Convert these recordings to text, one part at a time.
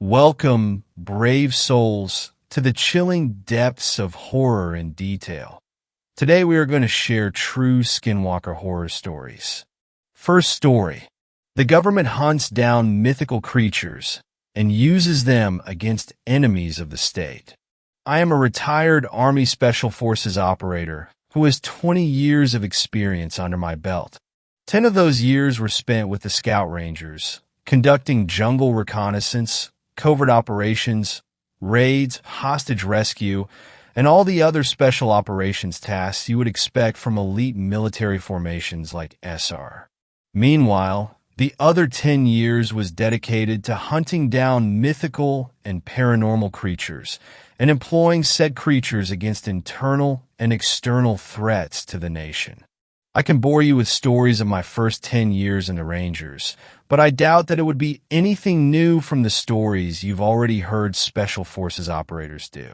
Welcome, brave souls, to the chilling depths of horror and detail. Today we are going to share true Skinwalker horror stories. First story. The government hunts down mythical creatures and uses them against enemies of the state. I am a retired Army Special Forces operator who has 20 years of experience under my belt. 10 of those years were spent with the Scout Rangers, conducting jungle reconnaissance, covert operations, raids, hostage rescue, and all the other special operations tasks you would expect from elite military formations like SR. Meanwhile, the other 10 years was dedicated to hunting down mythical and paranormal creatures and employing said creatures against internal and external threats to the nation. I can bore you with stories of my first 10 years in the Rangers, but I doubt that it would be anything new from the stories you've already heard Special Forces operators do.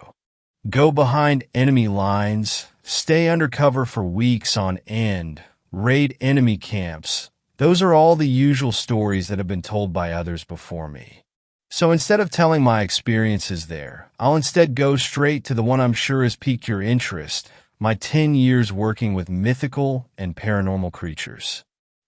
Go behind enemy lines, stay undercover for weeks on end, raid enemy camps. Those are all the usual stories that have been told by others before me. So instead of telling my experiences there, I'll instead go straight to the one I'm sure has piqued your interest, my 10 years working with mythical and paranormal creatures.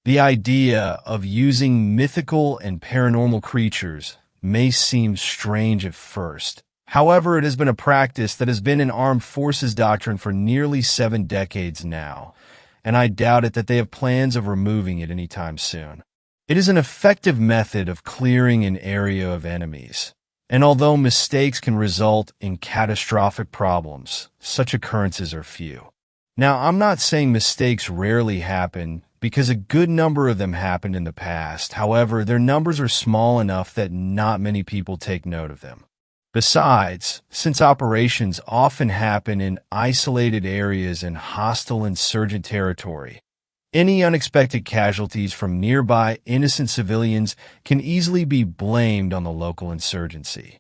The idea of using mythical and paranormal creatures may seem strange at first. However, it has been a practice that has been in armed forces doctrine for nearly 7 decades now, and I doubt it that they have plans of removing it anytime soon. It is an effective method of clearing an area of enemies, and although mistakes can result in catastrophic problems, such occurrences are few. Now, I'm not saying mistakes rarely happen, because a good number of them happened in the past. However, their numbers are small enough that not many people take note of them. Besides, since operations often happen in isolated areas in hostile insurgent territory, any unexpected casualties from nearby innocent civilians can easily be blamed on the local insurgency.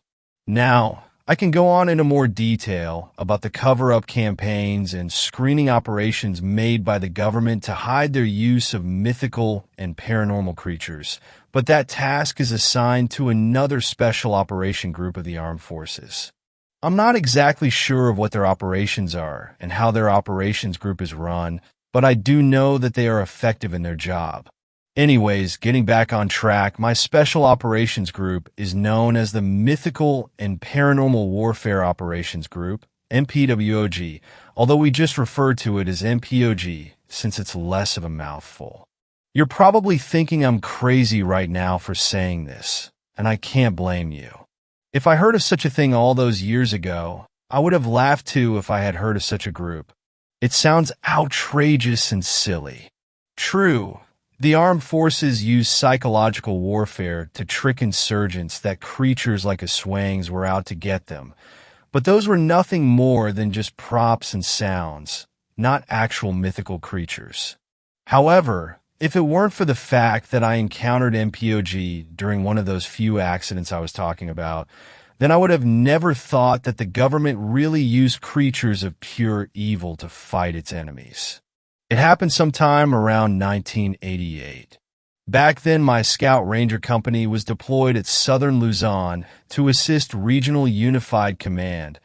Now, I can go on into more detail about the cover-up campaigns and screening operations made by the government to hide their use of mythical and paranormal creatures, but that task is assigned to another special operation group of the armed forces. I'm not exactly sure of what their operations are and how their operations group is run, but I do know that they are effective in their job. Anyways, getting back on track, my Special Operations Group is known as the Mythical and Paranormal Warfare Operations Group, MPWOG, although we just refer to it as MPOG since it's less of a mouthful. You're probably thinking I'm crazy right now for saying this, and I can't blame you. If I heard of such a thing all those years ago, I would have laughed too if I had heard of such a group. It sounds outrageous and silly. True, the armed forces use psychological warfare to trick insurgents that creatures like a Swangs were out to get them, but those were nothing more than just props and sounds, not actual mythical creatures. However, if it weren't for the fact that I encountered MPOG during one of those few accidents I was talking about, then I would have never thought that the government really used creatures of pure evil to fight its enemies. It happened sometime around 1988. Back then, my Scout Ranger Company was deployed at southern Luzon to assist Regional Unified Command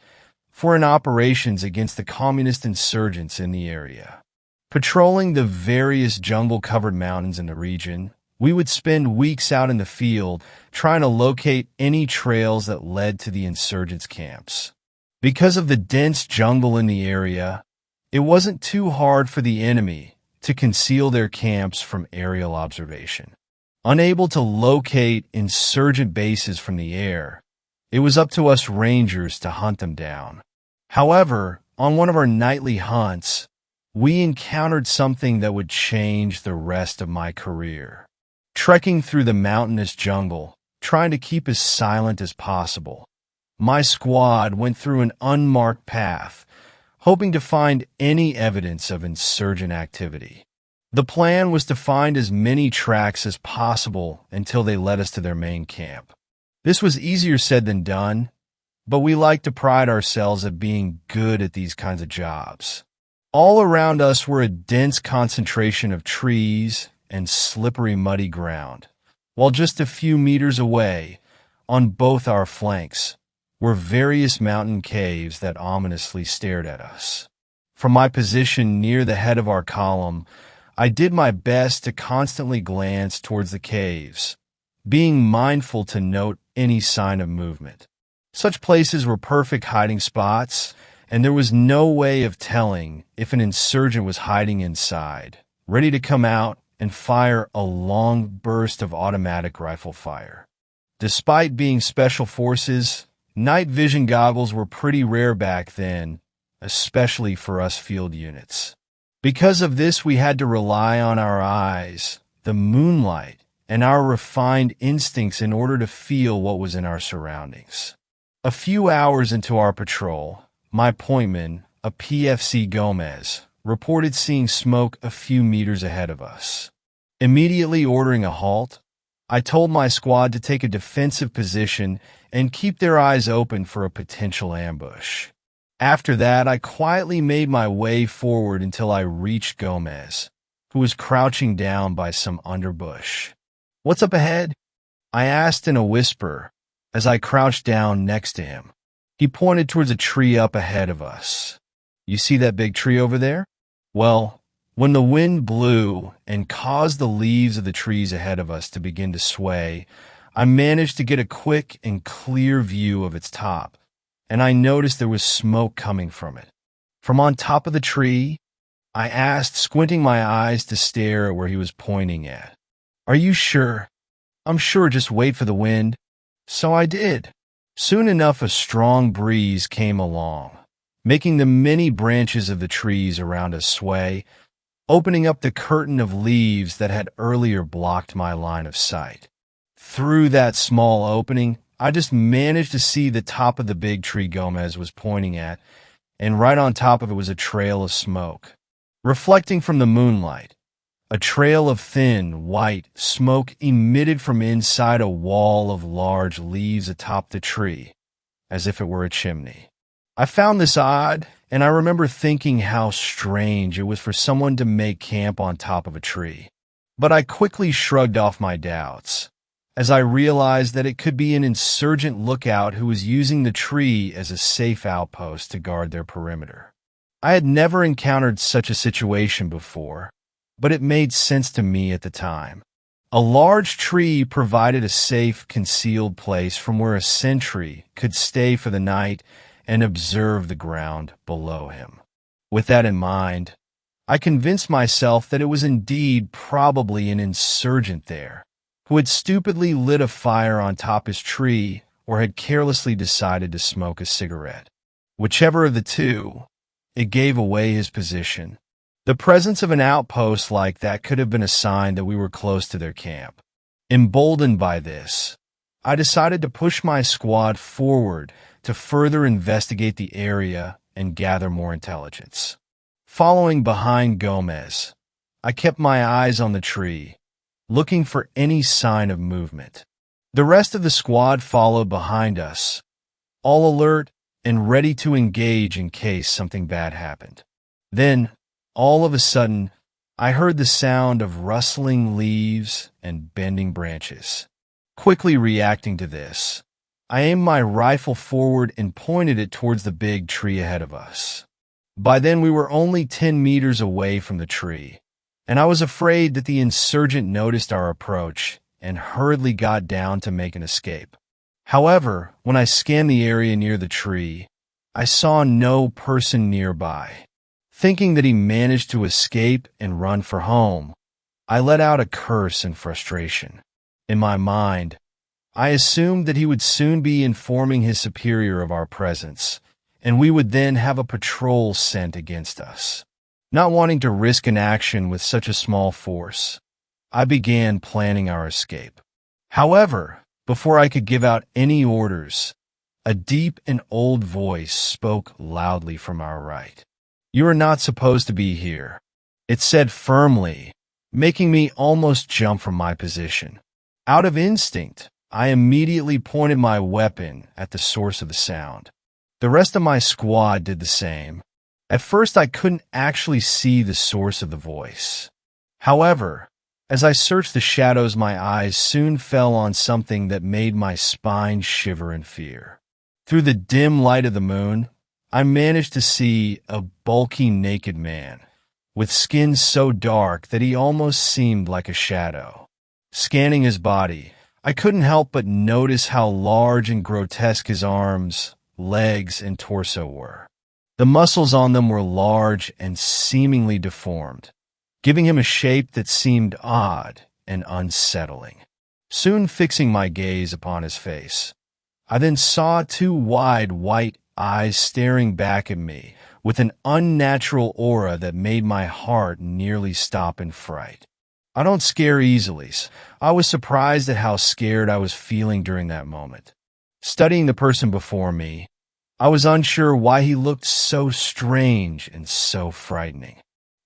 for an operations against the communist insurgents in the area. Patrolling the various jungle-covered mountains in the region, we would spend weeks out in the field trying to locate any trails that led to the insurgents' camps. Because of the dense jungle in the area, it wasn't too hard for the enemy to conceal their camps from aerial observation. Unable to locate insurgent bases from the air, it was up to us Rangers to hunt them down. However, on one of our nightly hunts, we encountered something that would change the rest of my career. Trekking through the mountainous jungle, trying to keep as silent as possible, my squad went through an unmarked path, hoping to find any evidence of insurgent activity. The plan was to find as many tracks as possible until they led us to their main camp. This was easier said than done, but we like to pride ourselves at being good at these kinds of jobs. All around us were a dense concentration of trees and slippery, muddy ground, while just a few meters away, On both our flanks were various mountain caves that ominously stared at us. From my position near the head of our column, I did my best to constantly glance towards the caves, being mindful to note any sign of movement. Such places were perfect hiding spots, and there was no way of telling if an insurgent was hiding inside, ready to come out and fire a long burst of automatic rifle fire. Despite being special forces, night vision goggles were pretty rare back then, especially for us field units. Because of this, we had to rely on our eyes, the moonlight, and our refined instincts in order to feel what was in our surroundings. A few hours into our patrol, my pointman, a PFC Gomez, reported seeing smoke a few meters ahead of us. Immediately ordering a halt, I told my squad to take a defensive position and keep their eyes open for a potential ambush. After that, I quietly made my way forward until I reached Gomez, who was crouching down by some underbush. "What's up ahead?" I asked in a whisper as I crouched down next to him. He pointed towards a tree up ahead of us. "You see that big tree over there?" Well, when the wind blew and caused the leaves of the trees ahead of us to begin to sway, I managed to get a quick and clear view of its top, and I noticed there was smoke coming from it. From on top of the tree, I asked, squinting my eyes to stare at where he was pointing at. "Are you sure?" "I'm sure, just wait for the wind." So I did. Soon enough, a strong breeze came along, making the many branches of the trees around us sway, opening up the curtain of leaves that had earlier blocked my line of sight. Through that small opening, I just managed to see the top of the big tree Gomez was pointing at, and right on top of it was a trail of smoke. Reflecting from the moonlight, a trail of thin, white smoke emitted from inside a wall of large leaves atop the tree, as if it were a chimney. I found this odd, and I remember thinking how strange it was for someone to make camp on top of a tree. But I quickly shrugged off my doubts, as I realized that it could be an insurgent lookout who was using the tree as a safe outpost to guard their perimeter. I had never encountered such a situation before, but it made sense to me at the time. A large tree provided a safe, concealed place from where a sentry could stay for the night and observe the ground below him. With that in mind, I convinced myself that it was indeed probably an insurgent there, who had stupidly lit a fire on top his tree or had carelessly decided to smoke a cigarette. Whichever of the two, it gave away his position. The presence of an outpost like that could have been a sign that we were close to their camp. Emboldened by this, I decided to push my squad forward to further investigate the area and gather more intelligence. Following behind Gomez, I kept my eyes on the tree, looking for any sign of movement. The rest of the squad followed behind us, all alert and ready to engage in case something bad happened. Then, all of a sudden, I heard the sound of rustling leaves and bending branches. Quickly reacting to this, I aimed my rifle forward and pointed it towards the big tree ahead of us. By then, we were only 10 meters away from the tree, and I was afraid that the insurgent noticed our approach and hurriedly got down to make an escape. However, when I scanned the area near the tree, I saw no person nearby. Thinking that he managed to escape and run for home, I let out a curse in frustration. In my mind, I assumed that he would soon be informing his superior of our presence, and we would then have a patrol sent against us. Not wanting to risk an action with such a small force, I began planning our escape. However, before I could give out any orders, a deep and old voice spoke loudly from our right. "You are not supposed to be here," it said firmly, making me almost jump from my position. Out of instinct, I immediately pointed my weapon at the source of the sound. The rest of my squad did the same. At first, I couldn't actually see the source of the voice. However, As I searched the shadows, my eyes soon fell on something that made my spine shiver in fear. Through the dim light of the moon, I managed to see a bulky naked man, with skin so dark that he almost seemed like a shadow. Scanning his body, I couldn't help but notice how large and grotesque his arms, legs, and torso were. The muscles on them were large and seemingly deformed, giving him a shape that seemed odd and unsettling. Soon fixing my gaze upon his face, I then saw two wide white eyes staring back at me with an unnatural aura that made my heart nearly stop in fright. I don't scare easily. I was surprised at how scared I was feeling during that moment. Studying the person before me, I was unsure why he looked so strange and so frightening.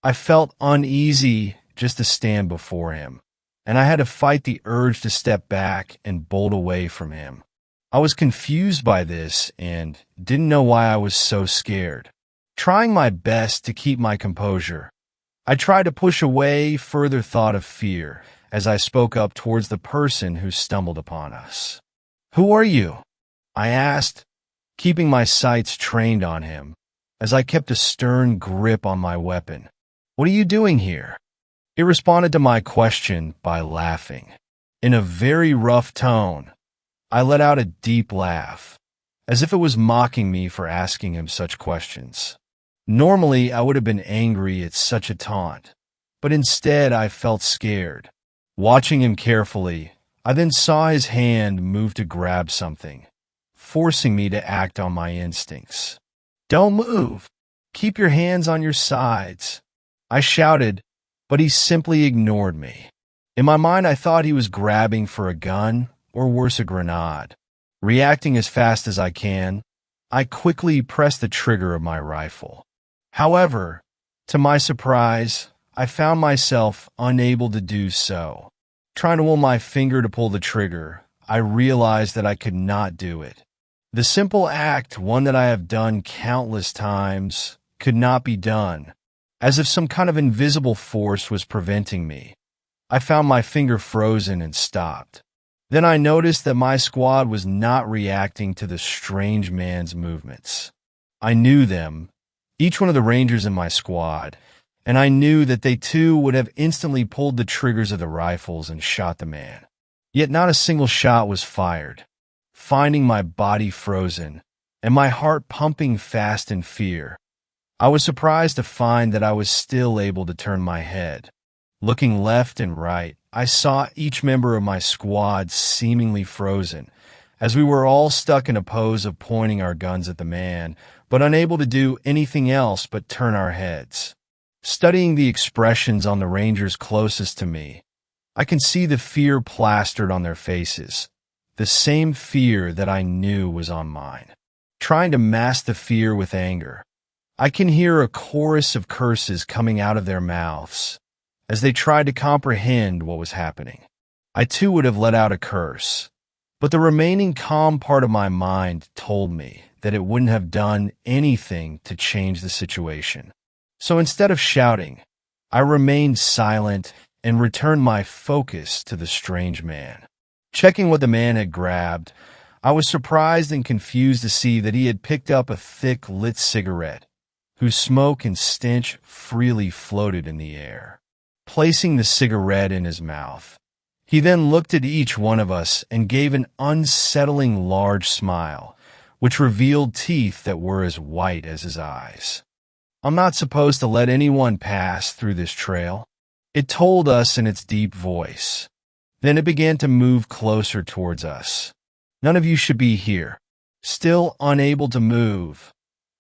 I felt uneasy just to stand before him, and I had to fight the urge to step back and bolt away from him. I was confused by this and didn't know why I was so scared. Trying my best to keep my composure, I tried to push away further thought of fear as I spoke up towards the person who stumbled upon us. "Who are you?" I asked, keeping my sights trained on him as I kept a stern grip on my weapon. "What are you doing here?" He responded to my question by laughing. In a very rough tone, I let out a deep laugh, as if it was mocking me for asking him such questions. Normally, I would have been angry at such a taunt, but instead I felt scared. Watching him carefully, I then saw his hand move to grab something, forcing me to act on my instincts. "Don't move! Keep your hands on your sides!" I shouted, but he simply ignored me. In my mind, I thought he was grabbing for a gun, or worse, a grenade. Reacting as fast as I can, I quickly pressed the trigger of my rifle. However, to my surprise, I found myself unable to do so. Trying to will my finger to pull the trigger, I realized that I could not do it. The simple act, one that I have done countless times, could not be done, as if some kind of invisible force was preventing me. I found my finger frozen and stopped. Then I noticed that my squad was not reacting to the strange man's movements. I knew them, each one of the rangers in my squad, and I knew that they too would have instantly pulled the triggers of the rifles and shot the man. Yet not a single shot was fired. Finding my body frozen and my heart pumping fast in fear, I was surprised to find that I was still able to turn my head. Looking left and right, I saw each member of my squad seemingly frozen, as we were all stuck in a pose of pointing our guns at the man, but unable to do anything else but turn our heads. Studying the expressions on the rangers closest to me, I can see the fear plastered on their faces, the same fear that I knew was on mine. Trying to mask the fear with anger, I can hear a chorus of curses coming out of their mouths as they tried to comprehend what was happening. I too would have let out a curse, but the remaining calm part of my mind told me that it wouldn't have done anything to change the situation. So instead of shouting, I remained silent and returned my focus to the strange man. Checking what the man had grabbed, I was surprised and confused to see that he had picked up a thick lit cigarette, whose smoke and stench freely floated in the air. Placing the cigarette in his mouth, he then looked at each one of us and gave an unsettling large smile, which revealed teeth that were as white as his eyes. "I'm not supposed to let anyone pass through this trail," it told us in its deep voice. Then it began to move closer towards us. "None of you should be here." Still unable to move,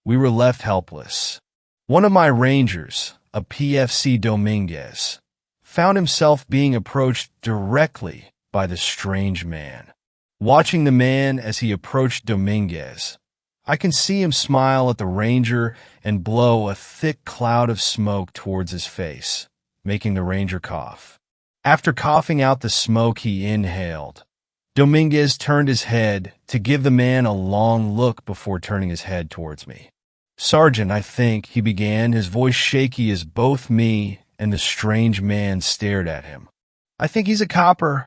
we were left helpless. One of my rangers, a PFC Dominguez, found himself being approached directly by the strange man. Watching the man as he approached Dominguez, I can see him smile at the ranger and blow a thick cloud of smoke towards his face, making the ranger cough. After coughing out the smoke he inhaled, Dominguez turned his head to give the man a long look before turning his head towards me. "Sergeant, I think," he began, his voice shaky as both me and the strange man stared at him. I think he's a copper.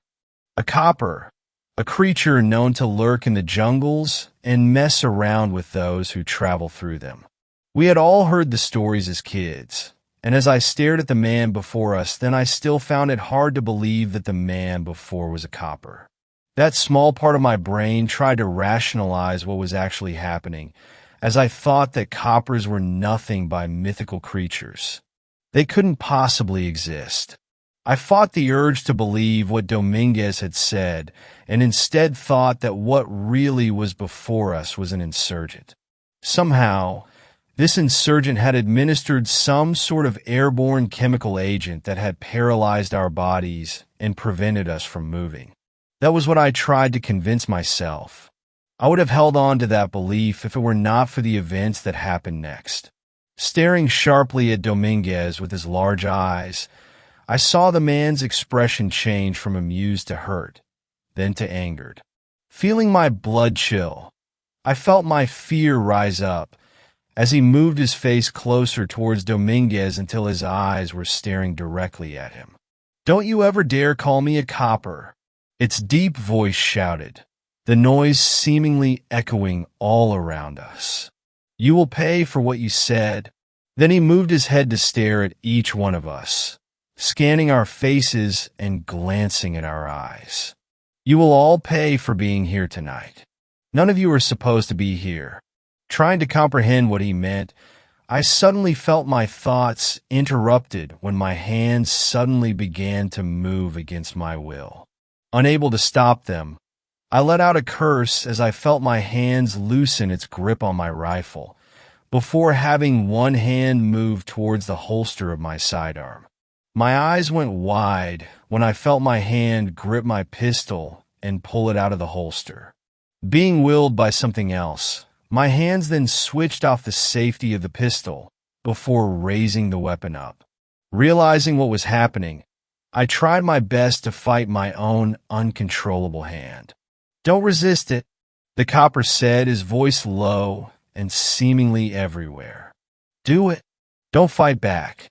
A copper, a creature known to lurk in the jungles and mess around with those who travel through them. We had all heard the stories as kids, and as I stared at the man before us, then I still found it hard to believe that the man before was a copper. That small part of my brain tried to rationalize what was actually happening, as I thought that coppers were nothing but mythical creatures. They couldn't possibly exist. I fought the urge to believe what Dominguez had said, and instead thought that what really was before us was an insurgent. Somehow, this insurgent had administered some sort of airborne chemical agent that had paralyzed our bodies and prevented us from moving. That was what I tried to convince myself. I would have held on to that belief if it were not for the events that happened next. Staring sharply at Dominguez with his large eyes, I saw the man's expression change from amused to hurt, then to angered. Feeling my blood chill, I felt my fear rise up as he moved his face closer towards Dominguez until his eyes were staring directly at him. "Don't you ever dare call me a copper," its deep voice shouted, the noise seemingly echoing all around us. "You will pay for what you said." Then he moved his head to stare at each one of us, scanning our faces and glancing at our eyes. "You will all pay for being here tonight. None of you are supposed to be here." Trying to comprehend what he meant, I suddenly felt my thoughts interrupted when my hands suddenly began to move against my will. Unable to stop them, I let out a curse as I felt my hands loosen its grip on my rifle, before having one hand move towards the holster of my sidearm. My eyes went wide when I felt my hand grip my pistol and pull it out of the holster. Being willed by something else, my hands then switched off the safety of the pistol before raising the weapon up. Realizing what was happening, I tried my best to fight my own uncontrollable hand. "Don't resist it," the copper said, his voice low and seemingly everywhere. "Do it. Don't fight back.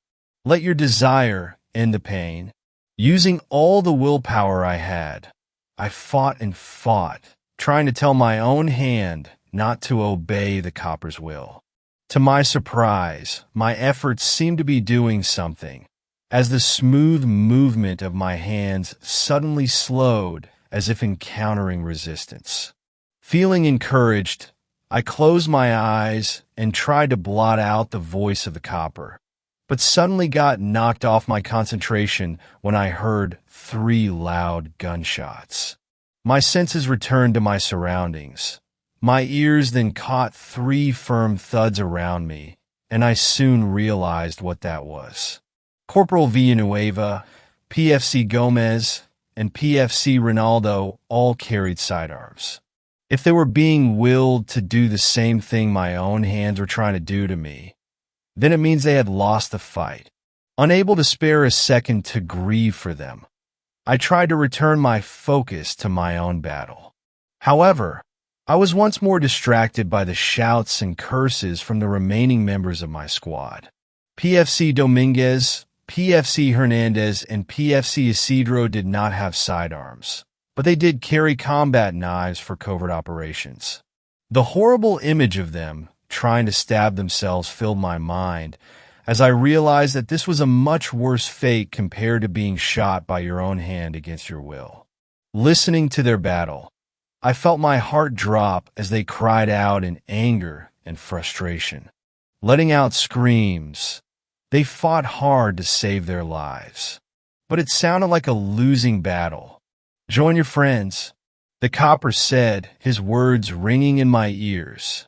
Let your desire end the pain." Using all the willpower I had, I fought and fought, trying to tell my own hand not to obey the copper's will. To my surprise, my efforts seemed to be doing something, as the smooth movement of my hands suddenly slowed as if encountering resistance. Feeling encouraged, I closed my eyes and tried to blot out the voice of the copper, but suddenly got knocked off my concentration when I heard 3 loud gunshots. My senses returned to my surroundings. My ears then caught 3 firm thuds around me, and I soon realized what that was. Corporal Villanueva, PFC Gomez, and PFC Ronaldo all carried sidearms. If they were being willed to do the same thing my own hands were trying to do to me, then it means they had lost the fight. Unable to spare a second to grieve for them, I tried to return my focus to my own battle. However, I was once more distracted by the shouts and curses from the remaining members of my squad. PFC Dominguez, PFC Hernandez, and PFC Isidro did not have sidearms, but they did carry combat knives for covert operations. The horrible image of them trying to stab themselves filled my mind, as I realized that this was a much worse fate compared to being shot by your own hand against your will. Listening to their battle, I felt my heart drop as they cried out in anger and frustration. Letting out screams, they fought hard to save their lives. But it sounded like a losing battle. "Join your friends," the copper said, his words ringing in my ears.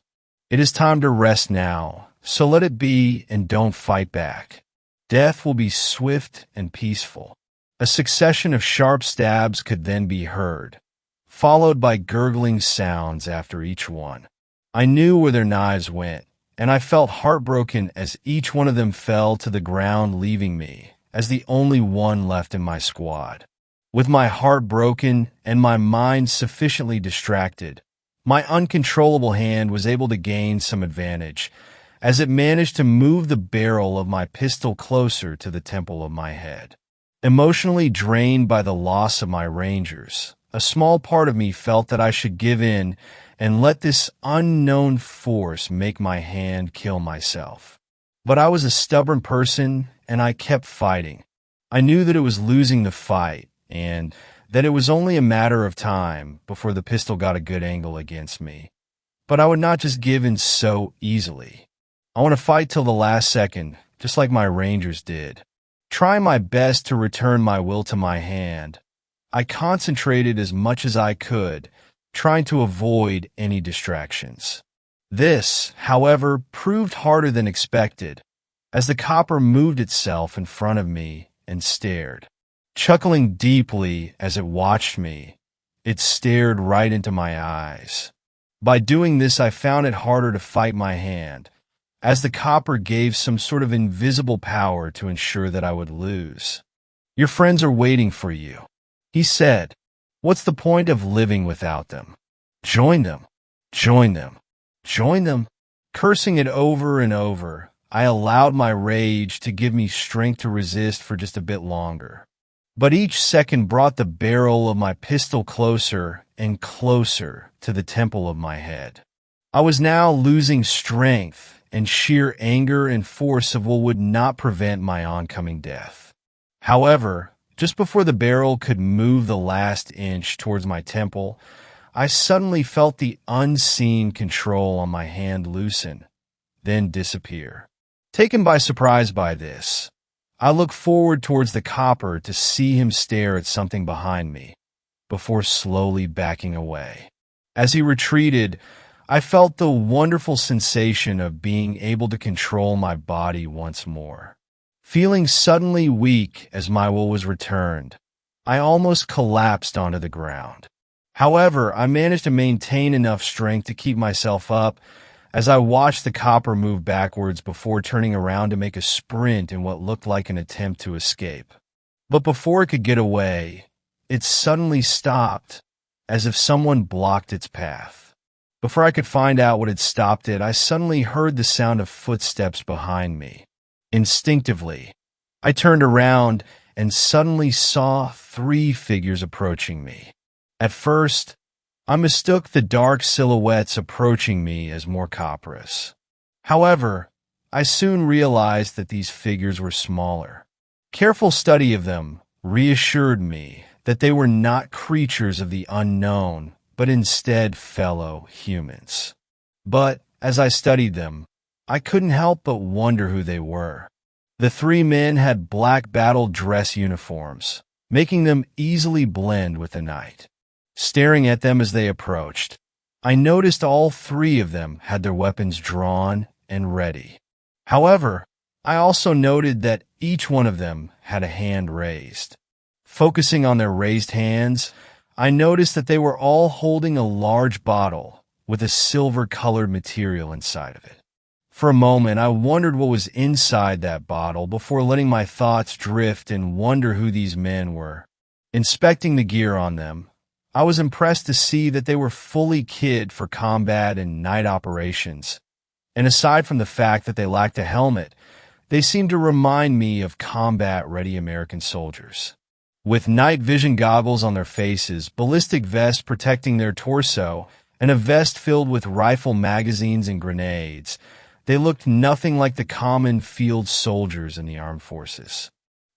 "It is time to rest now, so let it be and don't fight back. Death will be swift and peaceful." A succession of sharp stabs could then be heard, followed by gurgling sounds after each one. I knew where their knives went, and I felt heartbroken as each one of them fell to the ground, leaving me as the only one left in my squad. With my heart broken and my mind sufficiently distracted, my uncontrollable hand was able to gain some advantage, as it managed to move the barrel of my pistol closer to the temple of my head. Emotionally drained by the loss of my rangers, a small part of me felt that I should give in and let this unknown force make my hand kill myself. But I was a stubborn person, and I kept fighting. I knew that it was losing the fight, and that it was only a matter of time before the pistol got a good angle against me. But I would not just give in so easily. I want to fight till the last second, just like my rangers did. Trying my best to return my will to my hand, I concentrated as much as I could, trying to avoid any distractions. This, however, proved harder than expected, as the copper moved itself in front of me and stared. Chuckling deeply as it watched me, it stared right into my eyes. By doing this, I found it harder to fight my hand, as the copper gave some sort of invisible power to ensure that I would lose. "Your friends are waiting for you," he said. "What's the point of living without them? Join them, join them, join them." Cursing it over and over, I allowed my rage to give me strength to resist for just a bit longer. But each second brought the barrel of my pistol closer and closer to the temple of my head. I was now losing strength and sheer anger and force of what would not prevent my oncoming death. However, just before the barrel could move the last inch towards my temple, I suddenly felt the unseen control on my hand loosen, then disappear. Taken by surprise by this, I looked forward towards the copper to see him stare at something behind me, before slowly backing away. As he retreated, I felt the wonderful sensation of being able to control my body once more. Feeling suddenly weak as my will was returned, I almost collapsed onto the ground. However, I managed to maintain enough strength to keep myself up as I watched the copper move backwards before turning around to make a sprint in what looked like an attempt to escape. But before it could get away, it suddenly stopped, as if someone blocked its path. Before I could find out what had stopped it, I suddenly heard the sound of footsteps behind me. Instinctively, I turned around and suddenly saw 3 figures approaching me. At first, I mistook the dark silhouettes approaching me as more copperous. However, I soon realized that these figures were smaller. Careful study of them reassured me that they were not creatures of the unknown, but instead fellow humans. But as I studied them, I couldn't help but wonder who they were. The 3 men had black battle dress uniforms, making them easily blend with the night. Staring at them as they approached, I noticed all 3 of them had their weapons drawn and ready. However, I also noted that each one of them had a hand raised. Focusing on their raised hands, I noticed that they were all holding a large bottle with a silver-colored material inside of it. For a moment, I wondered what was inside that bottle before letting my thoughts drift and wonder who these men were. Inspecting the gear on them, I was impressed to see that they were fully kitted for combat and night operations. And aside from the fact that they lacked a helmet, they seemed to remind me of combat-ready American soldiers. With night vision goggles on their faces, ballistic vests protecting their torso, and a vest filled with rifle magazines and grenades, they looked nothing like the common field soldiers in the armed forces.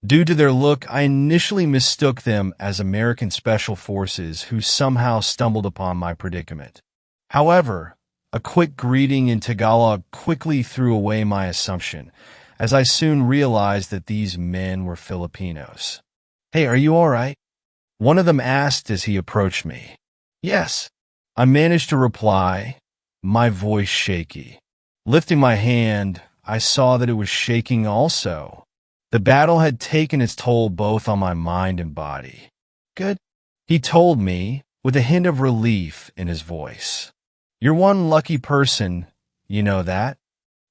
Due to their look, I initially mistook them as American Special Forces who somehow stumbled upon my predicament. However, a quick greeting in Tagalog quickly threw away my assumption, as I soon realized that these men were Filipinos. "Hey, are you all right?" one of them asked as he approached me. "Yes," I managed to reply, my voice shaky. Lifting my hand, I saw that it was shaking also. The battle had taken its toll both on my mind and body. "Good," he told me, with a hint of relief in his voice. "You're one lucky person, you know that?"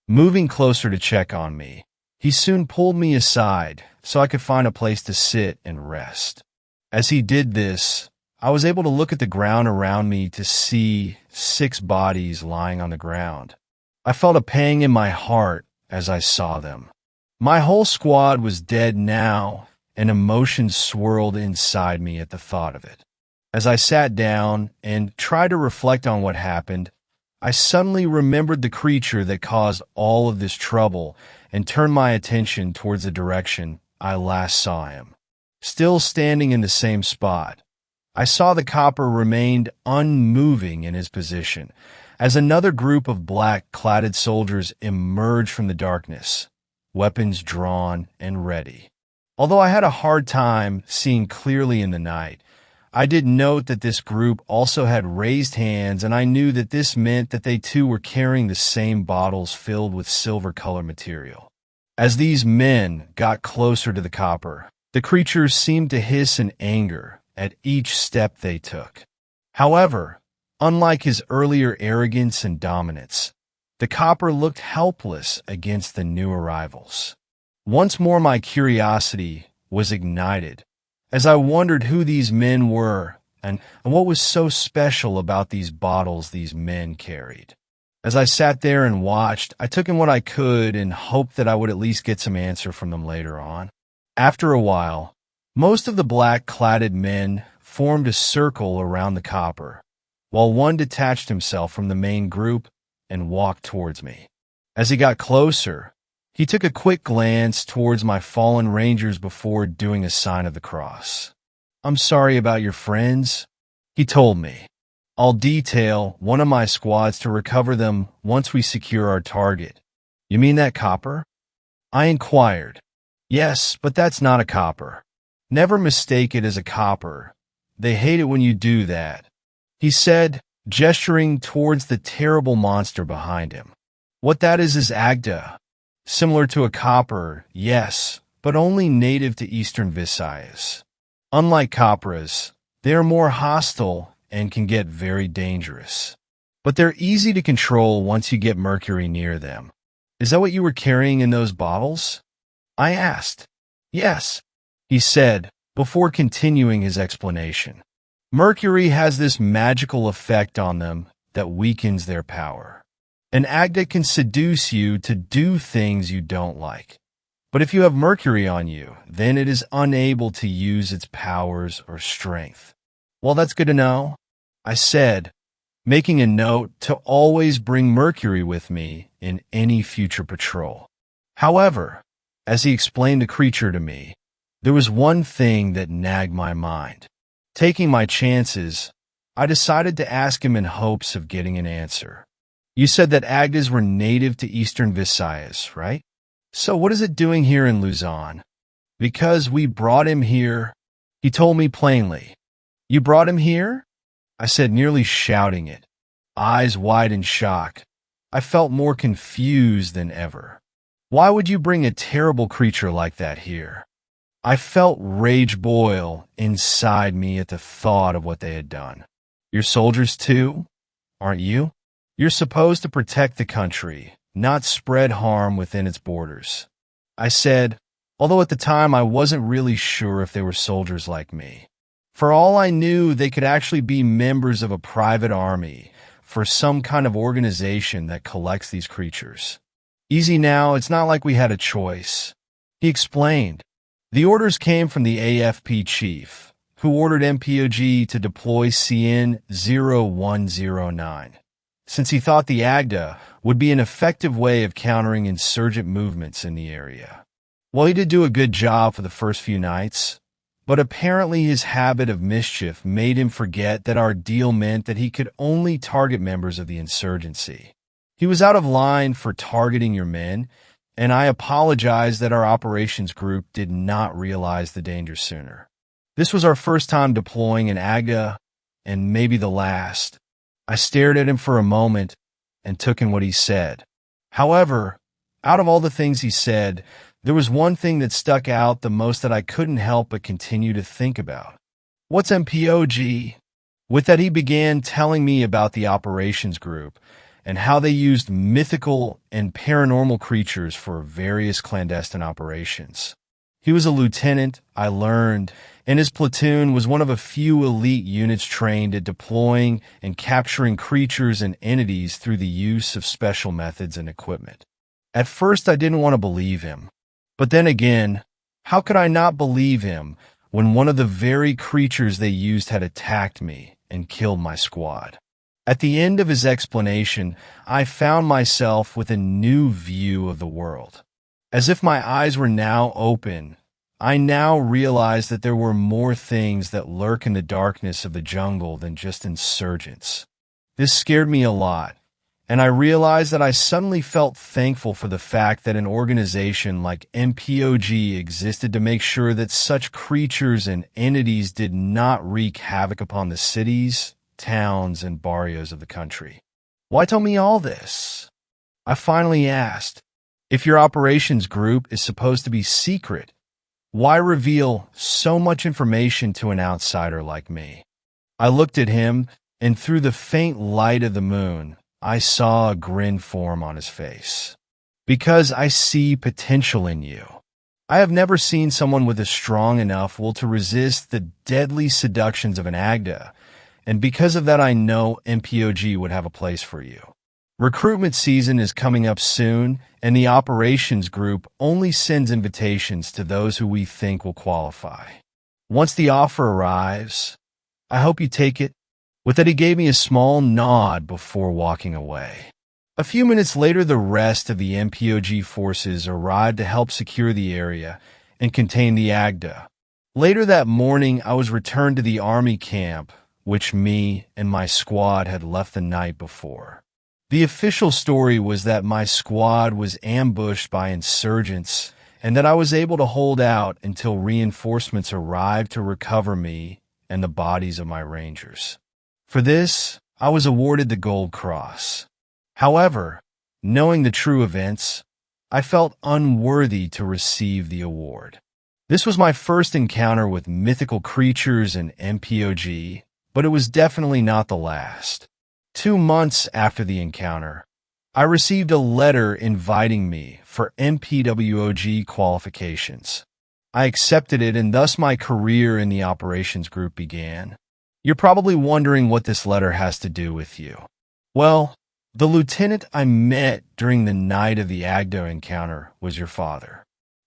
Moving closer to check on me, he soon pulled me aside so I could find a place to sit and rest. As he did this, I was able to look at the ground around me to see 6 bodies lying on the ground. I felt a pang in my heart as I saw them. My whole squad was dead now, and emotions swirled inside me at the thought of it. As I sat down and tried to reflect on what happened, I suddenly remembered the creature that caused all of this trouble and turned my attention towards the direction I last saw him. Still standing in the same spot, I saw the copper remained unmoving in his position as another group of black-clad soldiers emerged from the darkness, weapons drawn and ready. Although I had a hard time seeing clearly in the night, I did note that this group also had raised hands, and I knew that this meant that they too were carrying the same bottles filled with silver-colored material. As these men got closer to the copper, the creatures seemed to hiss in anger at each step they took. However, unlike his earlier arrogance and dominance, the copper looked helpless against the new arrivals. Once more my curiosity was ignited, as I wondered who these men were and what was so special about these bottles these men carried. As I sat there and watched, I took in what I could and hoped that I would at least get some answer from them later on. After a while, most of the black-clad men formed a circle around the copper, while one detached himself from the main group and walked towards me. As he got closer, he took a quick glance towards my fallen rangers before doing a sign of the cross. "I'm sorry about your friends," he told me. "I'll detail one of my squads to recover them once we secure our target." "You mean that copper?" I inquired. "Yes, but that's not a copper. Never mistake it as a copper. They hate it when you do that," he said, gesturing towards the terrible monster behind him. "What that is Agda. Similar to a copper, yes, but only native to eastern Visayas. Unlike copras, they are more hostile and can get very dangerous. But they're easy to control once you get mercury near them." "Is that what you were carrying in those bottles?" I asked. "Yes," he said, before continuing his explanation. "Mercury has this magical effect on them that weakens their power. An Agda can seduce you to do things you don't like. But if you have mercury on you, then it is unable to use its powers or strength." "Well, that's good to know," I said, making a note to always bring mercury with me in any future patrol. However, as he explained the creature to me, there was one thing that nagged my mind. Taking my chances, I decided to ask him in hopes of getting an answer. "You said that Agdas were native to eastern Visayas, right? So what is it doing here in Luzon?" "Because we brought him here," he told me plainly. "You brought him here?" I said, nearly shouting it, eyes wide in shock. I felt more confused than ever. Why would you bring a terrible creature like that here? I felt rage boil inside me at the thought of what they had done. "You're soldiers too, aren't you? You're supposed to protect the country, not spread harm within its borders," I said, although at the time I wasn't really sure if they were soldiers like me. For all I knew, they could actually be members of a private army for some kind of organization that collects these creatures. "Easy now, it's not like we had a choice," he explained. "The orders came from the AFP chief, who ordered MPOG to deploy CN 0109, since he thought the Agda would be an effective way of countering insurgent movements in the area. Well, he did do a good job for the first few nights, but apparently his habit of mischief made him forget that our deal meant that he could only target members of the insurgency. He was out of line for targeting your men, and I apologize that our operations group did not realize the danger sooner. This was our first time deploying an Agda, and maybe the last." I stared at him for a moment and took in what he said. However, out of all the things he said, there was one thing that stuck out the most that I couldn't help but continue to think about. "What's MPOG?" With that, he began telling me about the operations group and how they used mythical and paranormal creatures for various clandestine operations. He was a lieutenant, I learned, and his platoon was one of a few elite units trained at deploying and capturing creatures and entities through the use of special methods and equipment. At first, I didn't want to believe him. But then again, How could I not believe him when one of the very creatures they used had attacked me and killed my squad? At the end of his explanation, I found myself with a new view of the world. As if my eyes were now open, I now realized that there were more things that lurk in the darkness of the jungle than just insurgents. This scared me a lot, and I realized that I suddenly felt thankful for the fact that an organization like MPOG existed to make sure that such creatures and entities did not wreak havoc upon the cities, towns, and barrios of the country. Why tell me all this? I finally asked. If your operations group is supposed to be secret, why reveal so much information to an outsider like me? I looked at him, and through the faint light of the moon, I saw a grin form on his face. Because I see potential in you. I have never seen someone with a strong enough will to resist the deadly seductions of an Agda, and because of that I know MPOG would have a place for you. Recruitment season is coming up soon, and the operations group only sends invitations to those who we think will qualify. Once the offer arrives, I hope you take it. With that, he gave me a small nod before walking away. A few minutes later, the rest of the MPOG forces arrived to help secure the area and contain the Agda. Later that morning, I was returned to the army camp, which me and my squad had left the night before. The official story was that my squad was ambushed by insurgents and that I was able to hold out until reinforcements arrived to recover me and the bodies of my rangers. For this, I was awarded the Gold Cross. However, knowing the true events, I felt unworthy to receive the award. This was my first encounter with mythical creatures and MPOG, but it was definitely not the last. 2 months after the encounter, I received a letter inviting me for MPWOG qualifications. I accepted it, and thus my career in the operations group began. You're probably wondering what this letter has to do with you. Well, the lieutenant I met during the night of the Agda encounter was your father.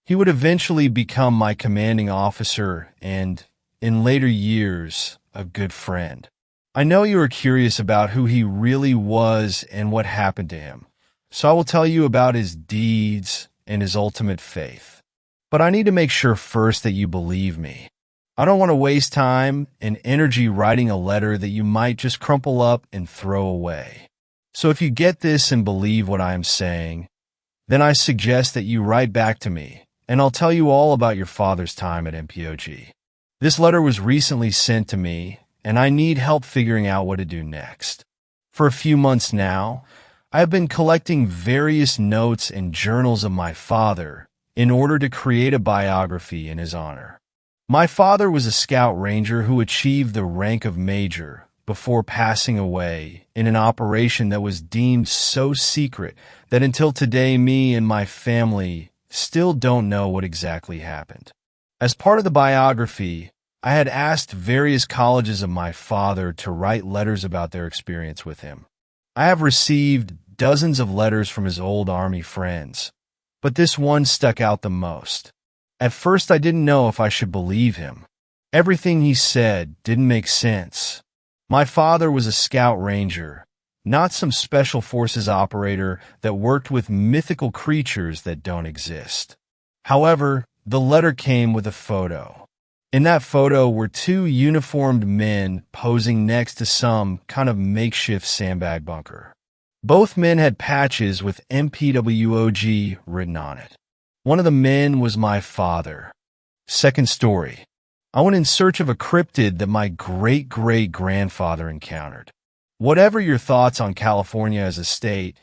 He would eventually become my commanding officer and, in later years, a good friend. I know you are curious about who he really was and what happened to him, so I will tell you about his deeds and his ultimate faith. But I need to make sure first that you believe me. I don't want to waste time and energy writing a letter that you might just crumple up and throw away. So if you get this and believe what I am saying, then I suggest that you write back to me, and I'll tell you all about your father's time at MPOG. This letter was recently sent to me, and I need help figuring out what to do next. For a few months now, I have been collecting various notes and journals of my father in order to create a biography in his honor. My father was a scout ranger who achieved the rank of major before passing away in an operation that was deemed so secret that until today me and my family still don't know what exactly happened. As part of the biography, I had asked various colleges of my father to write letters about their experience with him. I have received dozens of letters from his old army friends, but this one stuck out the most. At first, I didn't know if I should believe him. Everything he said didn't make sense. My father was a scout ranger, not some special forces operator that worked with mythical creatures that don't exist. However, the letter came with a photo. In that photo were 2 uniformed men posing next to some kind of makeshift sandbag bunker. Both men had patches with MPWOG written on it. One of the men was my father. Second story. I went in search of a cryptid that my great-great-grandfather encountered. Whatever your thoughts on California as a state,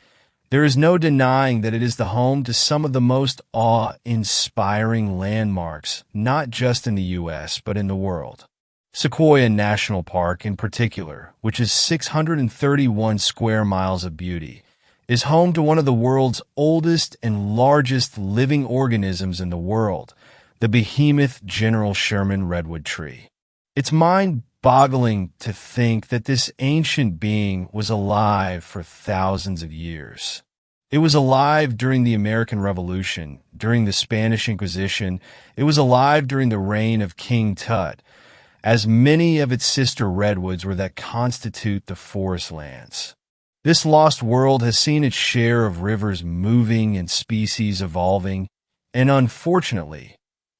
there is no denying that it is the home to some of the most awe-inspiring landmarks, not just in the U.S., but in the world. Sequoia National Park, in particular, which is 631 square miles of beauty, is home to one of the world's oldest and largest living organisms in the world, the behemoth General Sherman redwood tree. It's mind-boggling to think that this ancient being was alive for thousands of years. It was alive during the American Revolution, during the Spanish Inquisition. It was alive during the reign of King Tut, as many of its sister redwoods were that constitute the forest lands. This lost world has seen its share of rivers moving and species evolving, and unfortunately,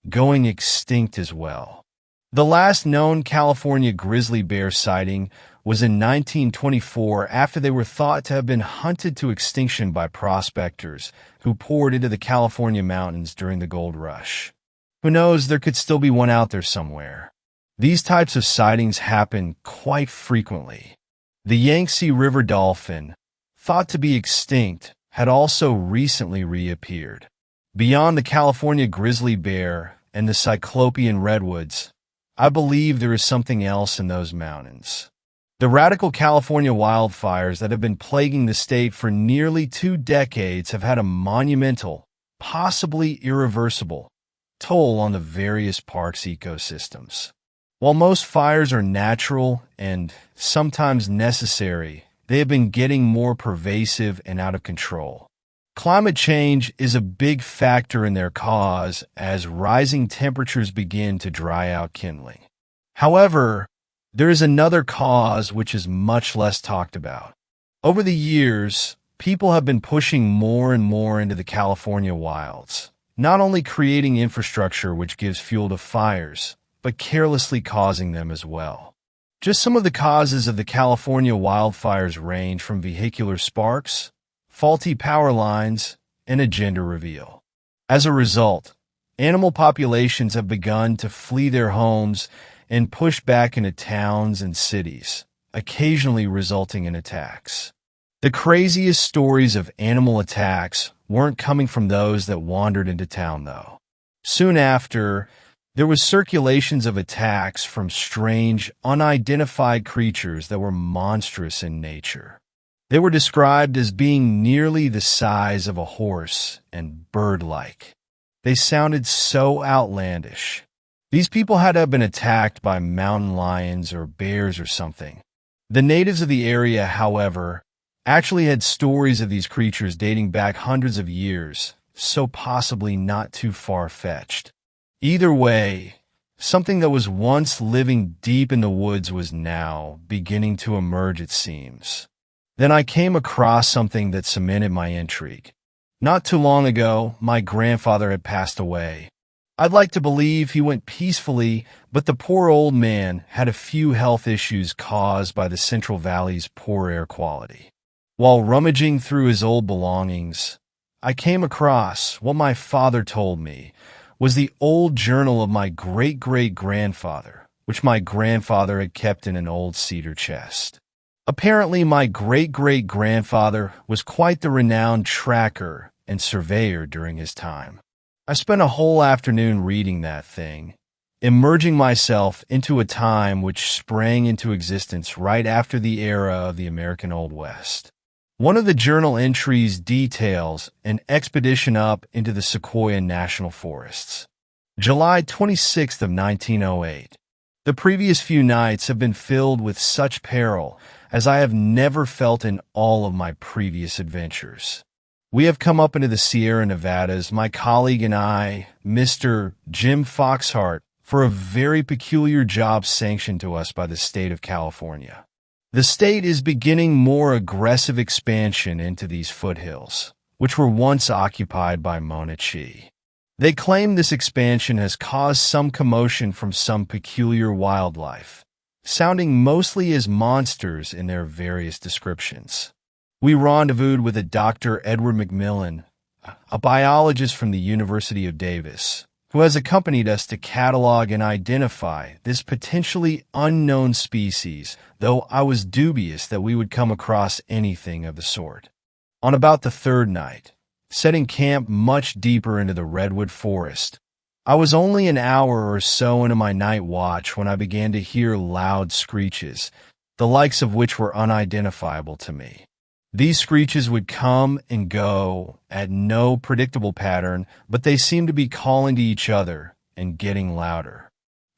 going extinct as well. The last known California grizzly bear sighting was in 1924 after they were thought to have been hunted to extinction by prospectors who poured into the California mountains during the gold rush. Who knows, there could still be one out there somewhere. These types of sightings happen quite frequently. The Yangtze River dolphin, thought to be extinct, had also recently reappeared. Beyond the California grizzly bear and the Cyclopean redwoods, I believe there is something else in those mountains. The radical California wildfires that have been plaguing the state for nearly 2 decades have had a monumental, possibly irreversible, toll on the various parks' ecosystems. While most fires are natural and sometimes necessary, they have been getting more pervasive and out of control. Climate change is a big factor in their cause as rising temperatures begin to dry out kindling. However, there is another cause which is much less talked about. Over the years, people have been pushing more and more into the California wilds, not only creating infrastructure which gives fuel to fires, but carelessly causing them as well. Just some of the causes of the California wildfires range from vehicular sparks, faulty power lines, and a gender reveal. As a result, animal populations have begun to flee their homes and push back into towns and cities, occasionally resulting in attacks. The craziest stories of animal attacks weren't coming from those that wandered into town, though. Soon after, there was circulations of attacks from strange, unidentified creatures that were monstrous in nature. They were described as being nearly the size of a horse and bird-like. They sounded so outlandish. These people had to have been attacked by mountain lions or bears or something. The natives of the area, however, actually had stories of these creatures dating back hundreds of years, so possibly not too far-fetched. Either way, something that was once living deep in the woods was now beginning to emerge, it seems. Then I came across something that cemented my intrigue. Not too long ago, my grandfather had passed away. I'd like to believe he went peacefully, but the poor old man had a few health issues caused by the Central Valley's poor air quality. While rummaging through his old belongings, I came across what my father told me was the old journal of my great-great-grandfather, which my grandfather had kept in an old cedar chest. Apparently, my great-great-grandfather was quite the renowned tracker and surveyor during his time. I spent a whole afternoon reading that thing, immersing myself into a time which sprang into existence right after the era of the American Old West. One of the journal entries details an expedition up into the Sequoia National Forests. July 26th of 1908. The previous few nights have been filled with such peril as I have never felt in all of my previous adventures. We have come up into the Sierra Nevadas, my colleague and I, Mr. Jim Foxhart, for a very peculiar job sanctioned to us by the state of California. The state is beginning more aggressive expansion into these foothills, which were once occupied by Monachi. They claim this expansion has caused some commotion from some peculiar wildlife, sounding mostly as monsters in their various descriptions. We rendezvoused with a Dr. Edward McMillan, a biologist from the University of Davis, who has accompanied us to catalog and identify this potentially unknown species, though I was dubious that we would come across anything of the sort. On about the 3rd night, setting camp much deeper into the redwood forest, I was only an hour or so into my night watch when I began to hear loud screeches, the likes of which were unidentifiable to me. These screeches would come and go at no predictable pattern, but they seemed to be calling to each other and getting louder.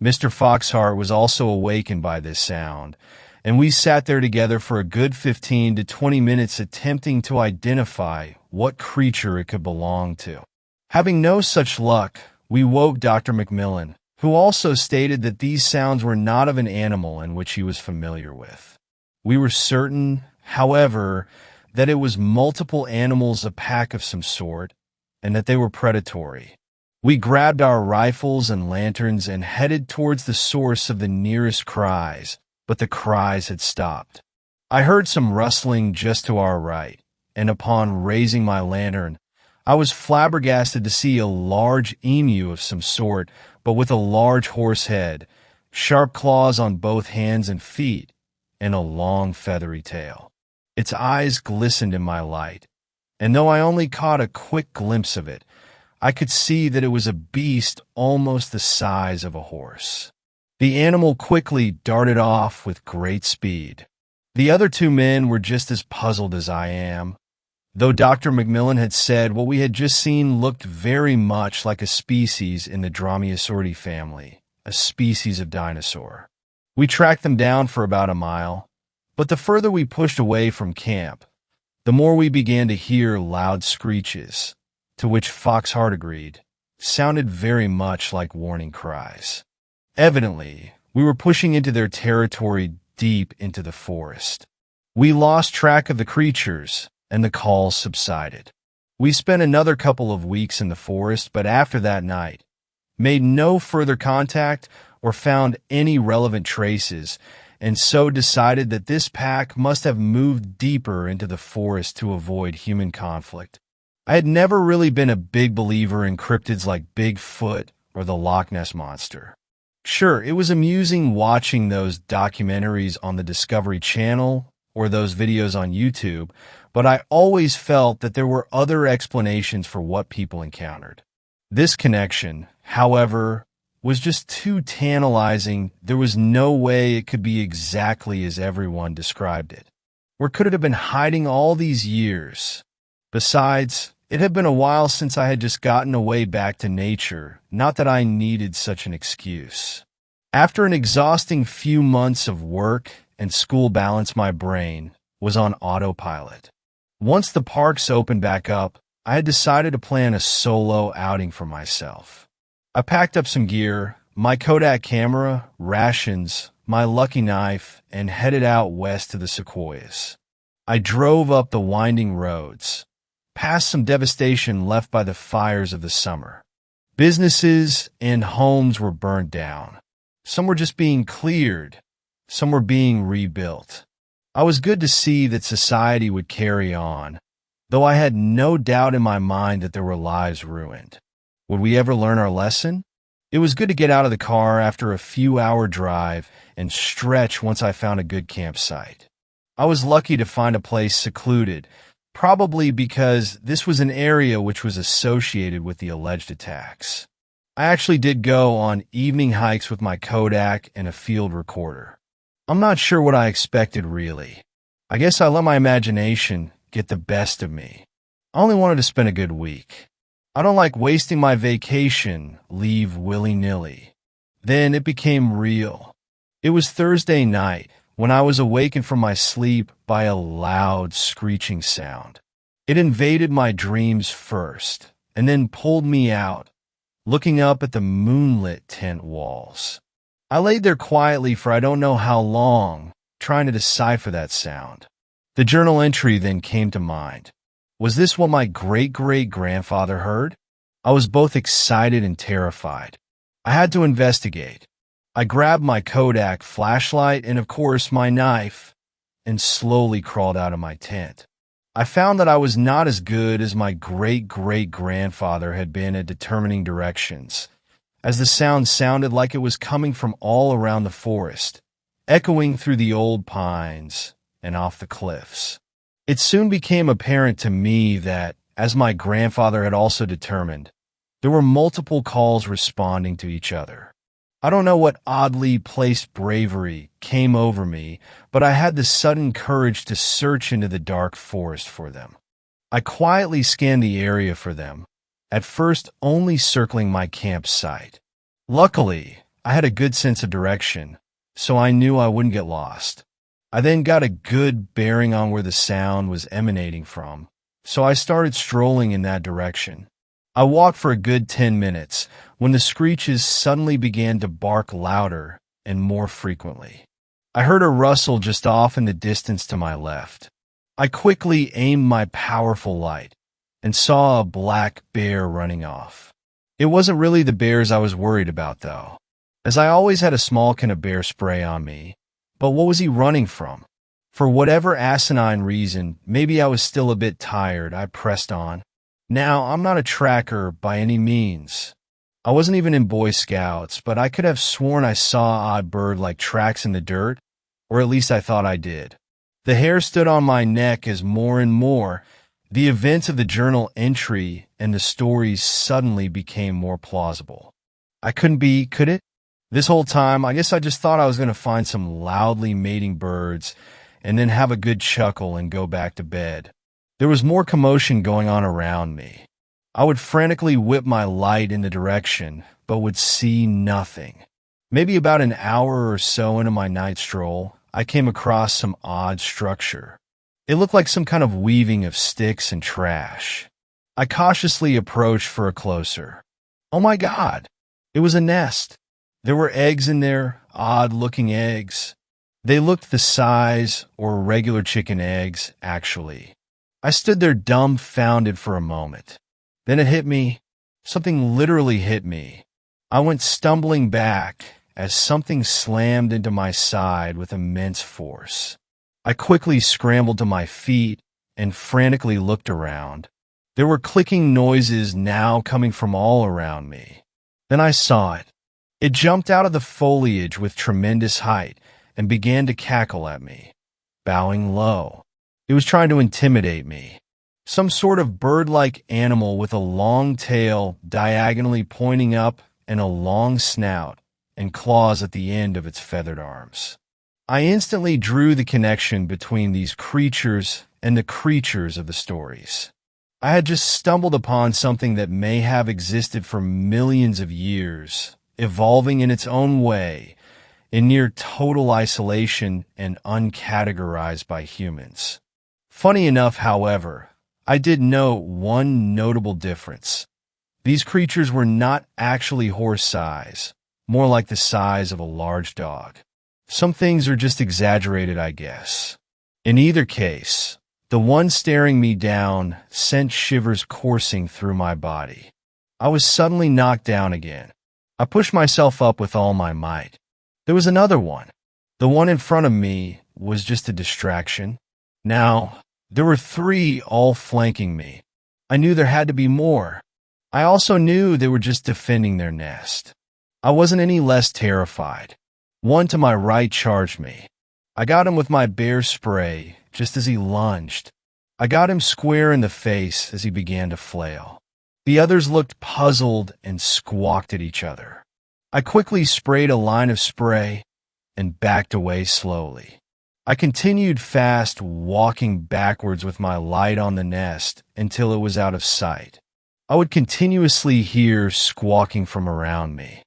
Mr. Foxhart was also awakened by this sound, and we sat there together for a good 15 to 20 minutes attempting to identify what creature it could belong to. Having no such luck, we woke Dr. McMillan, who also stated that these sounds were not of an animal in which he was familiar with. We were certain, however, that it was multiple animals, a pack of some sort, and that they were predatory. We grabbed our rifles and lanterns and headed towards the source of the nearest cries, but the cries had stopped. I heard some rustling just to our right, and upon raising my lantern, I was flabbergasted to see a large emu of some sort, but with a large horse head, sharp claws on both hands and feet, and a long feathery tail. Its eyes glistened in my light, and though I only caught a quick glimpse of it, I could see that it was a beast almost the size of a horse. The animal quickly darted off with great speed. The other two men were just as puzzled as I am. Though Dr. McMillan had said what we had just seen looked very much like a species in the Dromaeosauridae family, a species of dinosaur. We tracked them down for about a mile, but the further we pushed away from camp, the more we began to hear loud screeches, to which Foxhart agreed, sounded very much like warning cries. Evidently, we were pushing into their territory deep into the forest. We lost track of the creatures, and the calls subsided. We spent another couple of weeks in the forest, but after that night, made no further contact or found any relevant traces, and so decided that this pack must have moved deeper into the forest to avoid human conflict. I had never really been a big believer in cryptids like Bigfoot or the Loch Ness Monster. Sure, it was amusing watching those documentaries on the Discovery Channel or those videos on YouTube, but I always felt that there were other explanations for what people encountered. This connection, however, was just too tantalizing. There was no way it could be exactly as everyone described it. Where could it have been hiding all these years? Besides, it had been a while since I had just gotten away back to nature, not that I needed such an excuse. After an exhausting few months of work and school balance, my brain was on autopilot. Once the parks opened back up, I had decided to plan a solo outing for myself. I packed up some gear, my Kodak camera, rations, my lucky knife, and headed out west to the sequoias. I drove up the winding roads, past some devastation left by the fires of the summer. Businesses and homes were burned down. Some were just being cleared. Some were being rebuilt. I was good to see that society would carry on, though I had no doubt in my mind that there were lives ruined. Would we ever learn our lesson? It was good to get out of the car after a few-hour drive and stretch once I found a good campsite. I was lucky to find a place secluded, probably because this was an area which was associated with the alleged attacks. I actually did go on evening hikes with my Kodak and a field recorder. I'm not sure what I expected, really. I guess I let my imagination get the best of me. I only wanted to spend a good week. I don't like wasting my vacation, leave willy-nilly. Then it became real. It was Thursday night when I was awakened from my sleep by a loud screeching sound. It invaded my dreams first, and then pulled me out, looking up at the moonlit tent walls. I laid there quietly for I don't know how long, trying to decipher that sound. The journal entry then came to mind. Was this what my great-great-grandfather heard? I was both excited and terrified. I had to investigate. I grabbed my Kodak flashlight and, of course, my knife, and slowly crawled out of my tent. I found that I was not as good as my great-great-grandfather had been at determining directions, as the sound sounded like it was coming from all around the forest, echoing through the old pines and off the cliffs. It soon became apparent to me that, as my grandfather had also determined, there were multiple calls responding to each other. I don't know what oddly placed bravery came over me, but I had the sudden courage to search into the dark forest for them. I quietly scanned the area for them, at first only circling my campsite. Luckily, I had a good sense of direction, so I knew I wouldn't get lost. I then got a good bearing on where the sound was emanating from, so I started strolling in that direction. I walked for a good 10 minutes when the screeches suddenly began to bark louder and more frequently. I heard a rustle just off in the distance to my left. I quickly aimed my powerful light and saw a black bear running off. It wasn't really the bears I was worried about, though, as I always had a small can of bear spray on me. But what was he running from? For whatever asinine reason, maybe I was still a bit tired, I pressed on. Now, I'm not a tracker by any means. I wasn't even in Boy Scouts, but I could have sworn I saw odd bird-like tracks in the dirt, or at least I thought I did. The hair stood on my neck as more and more the events of the journal entry and the stories suddenly became more plausible. Could it? This whole time, I guess I just thought I was going to find some loudly mating birds and then have a good chuckle and go back to bed. There was more commotion going on around me. I would frantically whip my light in the direction, but would see nothing. Maybe about an hour or so into my night stroll, I came across some odd structure. It looked like some kind of weaving of sticks and trash. I cautiously approached for a closer. Oh my God! It was a nest. There were eggs in there, odd-looking eggs. They looked the size or regular chicken eggs, actually. I stood there dumbfounded for a moment. Then it hit me. Something literally hit me. I went stumbling back as something slammed into my side with immense force. I quickly scrambled to my feet and frantically looked around. There were clicking noises now coming from all around me. Then I saw it. It jumped out of the foliage with tremendous height and began to cackle at me, bowing low. It was trying to intimidate me. Some sort of bird-like animal with a long tail diagonally pointing up and a long snout and claws at the end of its feathered arms. I instantly drew the connection between these creatures and the creatures of the stories. I had just stumbled upon something that may have existed for millions of years, evolving in its own way, in near total isolation and uncategorized by humans. Funny enough, however, I did note one notable difference. These creatures were not actually horse size, more like the size of a large dog. Some things are just exaggerated, I guess. In either case, the one staring me down sent shivers coursing through my body. I was suddenly knocked down again. I pushed myself up with all my might. There was another one. The one in front of me was just a distraction. Now, there were three all flanking me. I knew there had to be more. I also knew they were just defending their nest. I wasn't any less terrified. One to my right charged me. I got him with my bear spray just as he lunged. I got him square in the face as he began to flail. The others looked puzzled and squawked at each other. I quickly sprayed a line of spray and backed away slowly. I continued fast, walking backwards with my light on the nest until it was out of sight. I would continuously hear squawking from around me.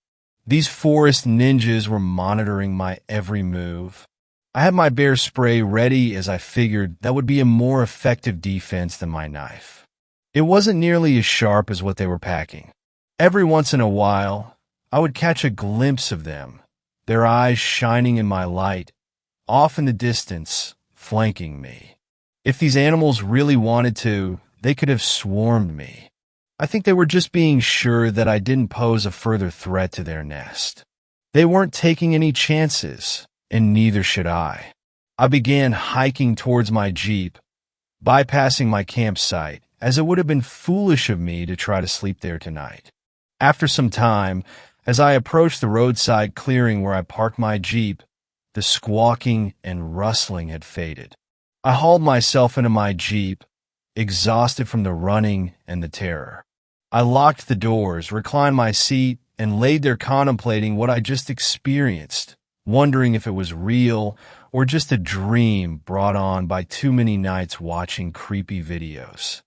These forest ninjas were monitoring my every move. I had my bear spray ready as I figured that would be a more effective defense than my knife. It wasn't nearly as sharp as what they were packing. Every once in a while, I would catch a glimpse of them, their eyes shining in my light, off in the distance, flanking me. If these animals really wanted to, they could have swarmed me. I think they were just being sure that I didn't pose a further threat to their nest. They weren't taking any chances, and neither should I. I began hiking towards my Jeep, bypassing my campsite, as it would have been foolish of me to try to sleep there tonight. After some time, as I approached the roadside clearing where I parked my Jeep, the squawking and rustling had faded. I hauled myself into my Jeep, exhausted from the running and the terror. I locked the doors, reclined my seat, and laid there contemplating what I just experienced, wondering if it was real or just a dream brought on by too many nights watching creepy videos.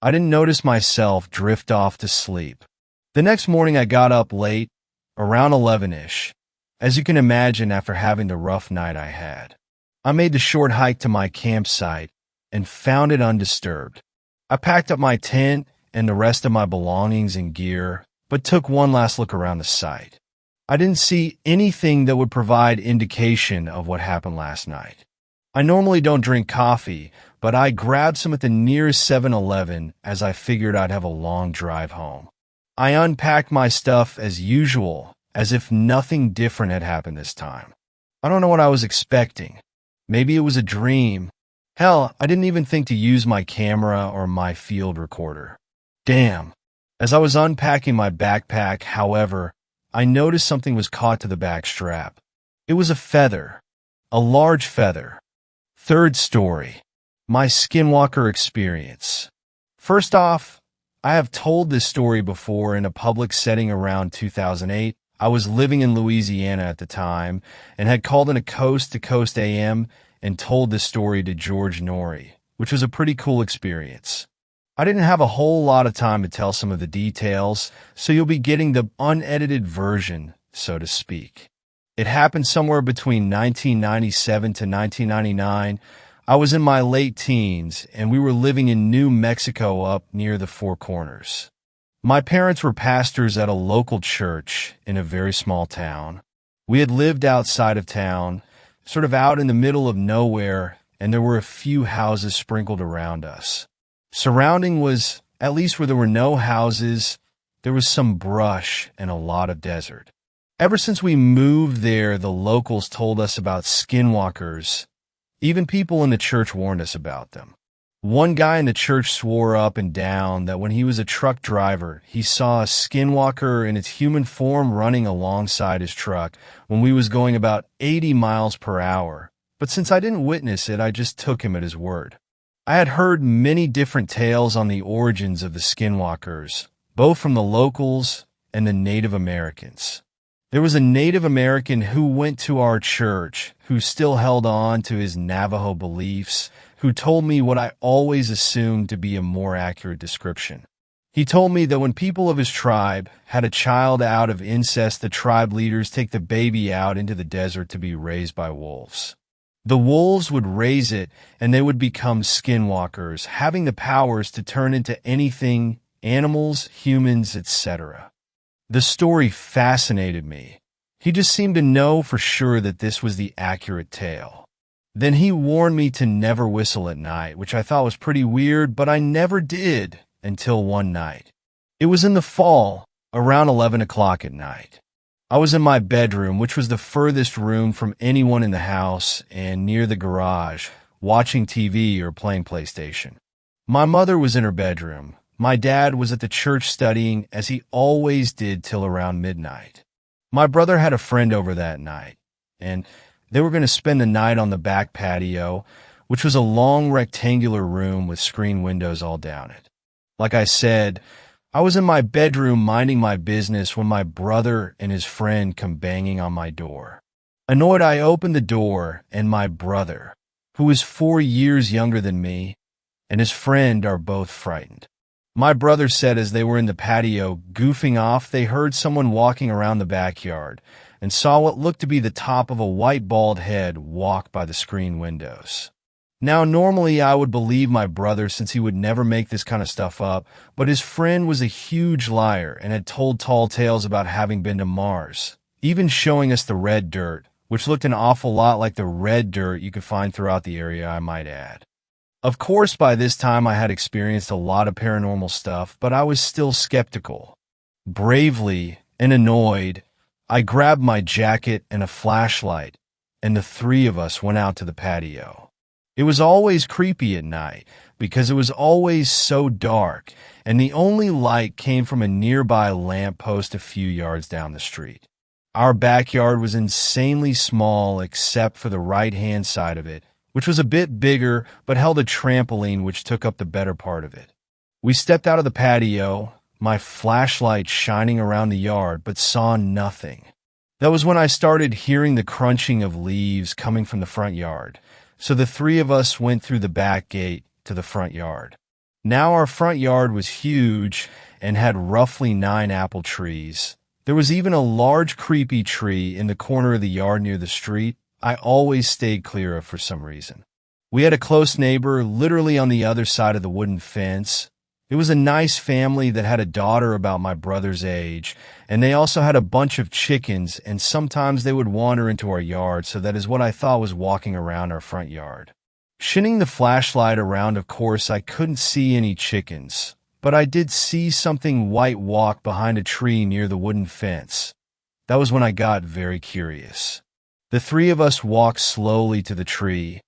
I didn't notice myself drift off to sleep. The next morning I got up late, around 11-ish, as you can imagine after having the rough night I had. I made the short hike to my campsite and found it undisturbed. I packed up my tent and the rest of my belongings and gear, but took one last look around the site. I didn't see anything that would provide indication of what happened last night. I normally don't drink coffee, but I grabbed some at the nearest 7-Eleven as I figured I'd have a long drive home. I unpacked my stuff as usual, as if nothing different had happened this time. I don't know what I was expecting. Maybe it was a dream. Hell, I didn't even think to use my camera or my field recorder. Damn. As I was unpacking my backpack, however, I noticed something was caught to the back strap. It was a feather. A large feather. Third story. My Skinwalker experience. First off, I have told this story before in a public setting around 2008. I was living in Louisiana at the time and had called in a coast-to-coast AM and told this story to George Norrie, which was a pretty cool experience. I didn't have a whole lot of time to tell some of the details, so you'll be getting the unedited version, so to speak. It happened somewhere between 1997 to 1999. I was in my late teens, and we were living in New Mexico up near the Four Corners. My parents were pastors at a local church in a very small town. We had lived outside of town, sort of out in the middle of nowhere, and there were a few houses sprinkled around us. Surrounding was, at least where there were no houses, there was some brush and a lot of desert. Ever since we moved there, the locals told us about skinwalkers. Even people in the church warned us about them. One guy in the church swore up and down that when he was a truck driver, he saw a skinwalker in its human form running alongside his truck when we was going about 80 miles per hour. But since I didn't witness it, I just took him at his word. I had heard many different tales on the origins of the skinwalkers, both from the locals and the Native Americans. There was a Native American who went to our church, who still held on to his Navajo beliefs, who told me what I always assumed to be a more accurate description. He told me that when people of his tribe had a child out of incest, the tribe leaders take the baby out into the desert to be raised by wolves. The wolves would raise it, and they would become skinwalkers, having the powers to turn into anything, animals, humans, etc. The story fascinated me. He just seemed to know for sure that this was the accurate tale. Then he warned me to never whistle at night, which I thought was pretty weird, but I never did until one night. It was in the fall, around 11 o'clock at night. I was in my bedroom, which was the furthest room from anyone in the house and near the garage, watching TV or playing PlayStation. My mother was in her bedroom. My dad was at the church studying, as he always did till around midnight. My brother had a friend over that night, and they were going to spend the night on the back patio, which was a long rectangular room with screen windows all down it. Like I said, I was in my bedroom minding my business when my brother and his friend come banging on my door. Annoyed, I opened the door, and my brother, who is 4 years younger than me, and his friend are both frightened. My brother said as they were in the patio goofing off, they heard someone walking around the backyard and saw what looked to be the top of a white bald head walk by the screen windows. Now, normally I would believe my brother since he would never make this kind of stuff up, but his friend was a huge liar and had told tall tales about having been to Mars, even showing us the red dirt, which looked an awful lot like the red dirt you could find throughout the area, I might add. Of course, by this time I had experienced a lot of paranormal stuff, but I was still skeptical. Bravely and annoyed, I grabbed my jacket and a flashlight, and the three of us went out to the patio. It was always creepy at night because it was always so dark, and the only light came from a nearby lamppost a few yards down the street. Our backyard was insanely small except for the right-hand side of it, which was a bit bigger but held a trampoline which took up the better part of it. We stepped out of the patio, my flashlight shining around the yard, but saw nothing. That was when I started hearing the crunching of leaves coming from the front yard, so the three of us went through the back gate to the front yard. Now our front yard was huge and had roughly 9 apple trees. There was even a large creepy tree in the corner of the yard near the street I always stayed clear of for some reason. We had a close neighbor literally on the other side of the wooden fence. It was a nice family that had a daughter about my brother's age, and they also had a bunch of chickens, and sometimes they would wander into our yard, so that is what I thought was walking around our front yard. Shining the flashlight around, of course, I couldn't see any chickens, but I did see something white walk behind a tree near the wooden fence. That was when I got very curious. The three of us walked slowly to the tree.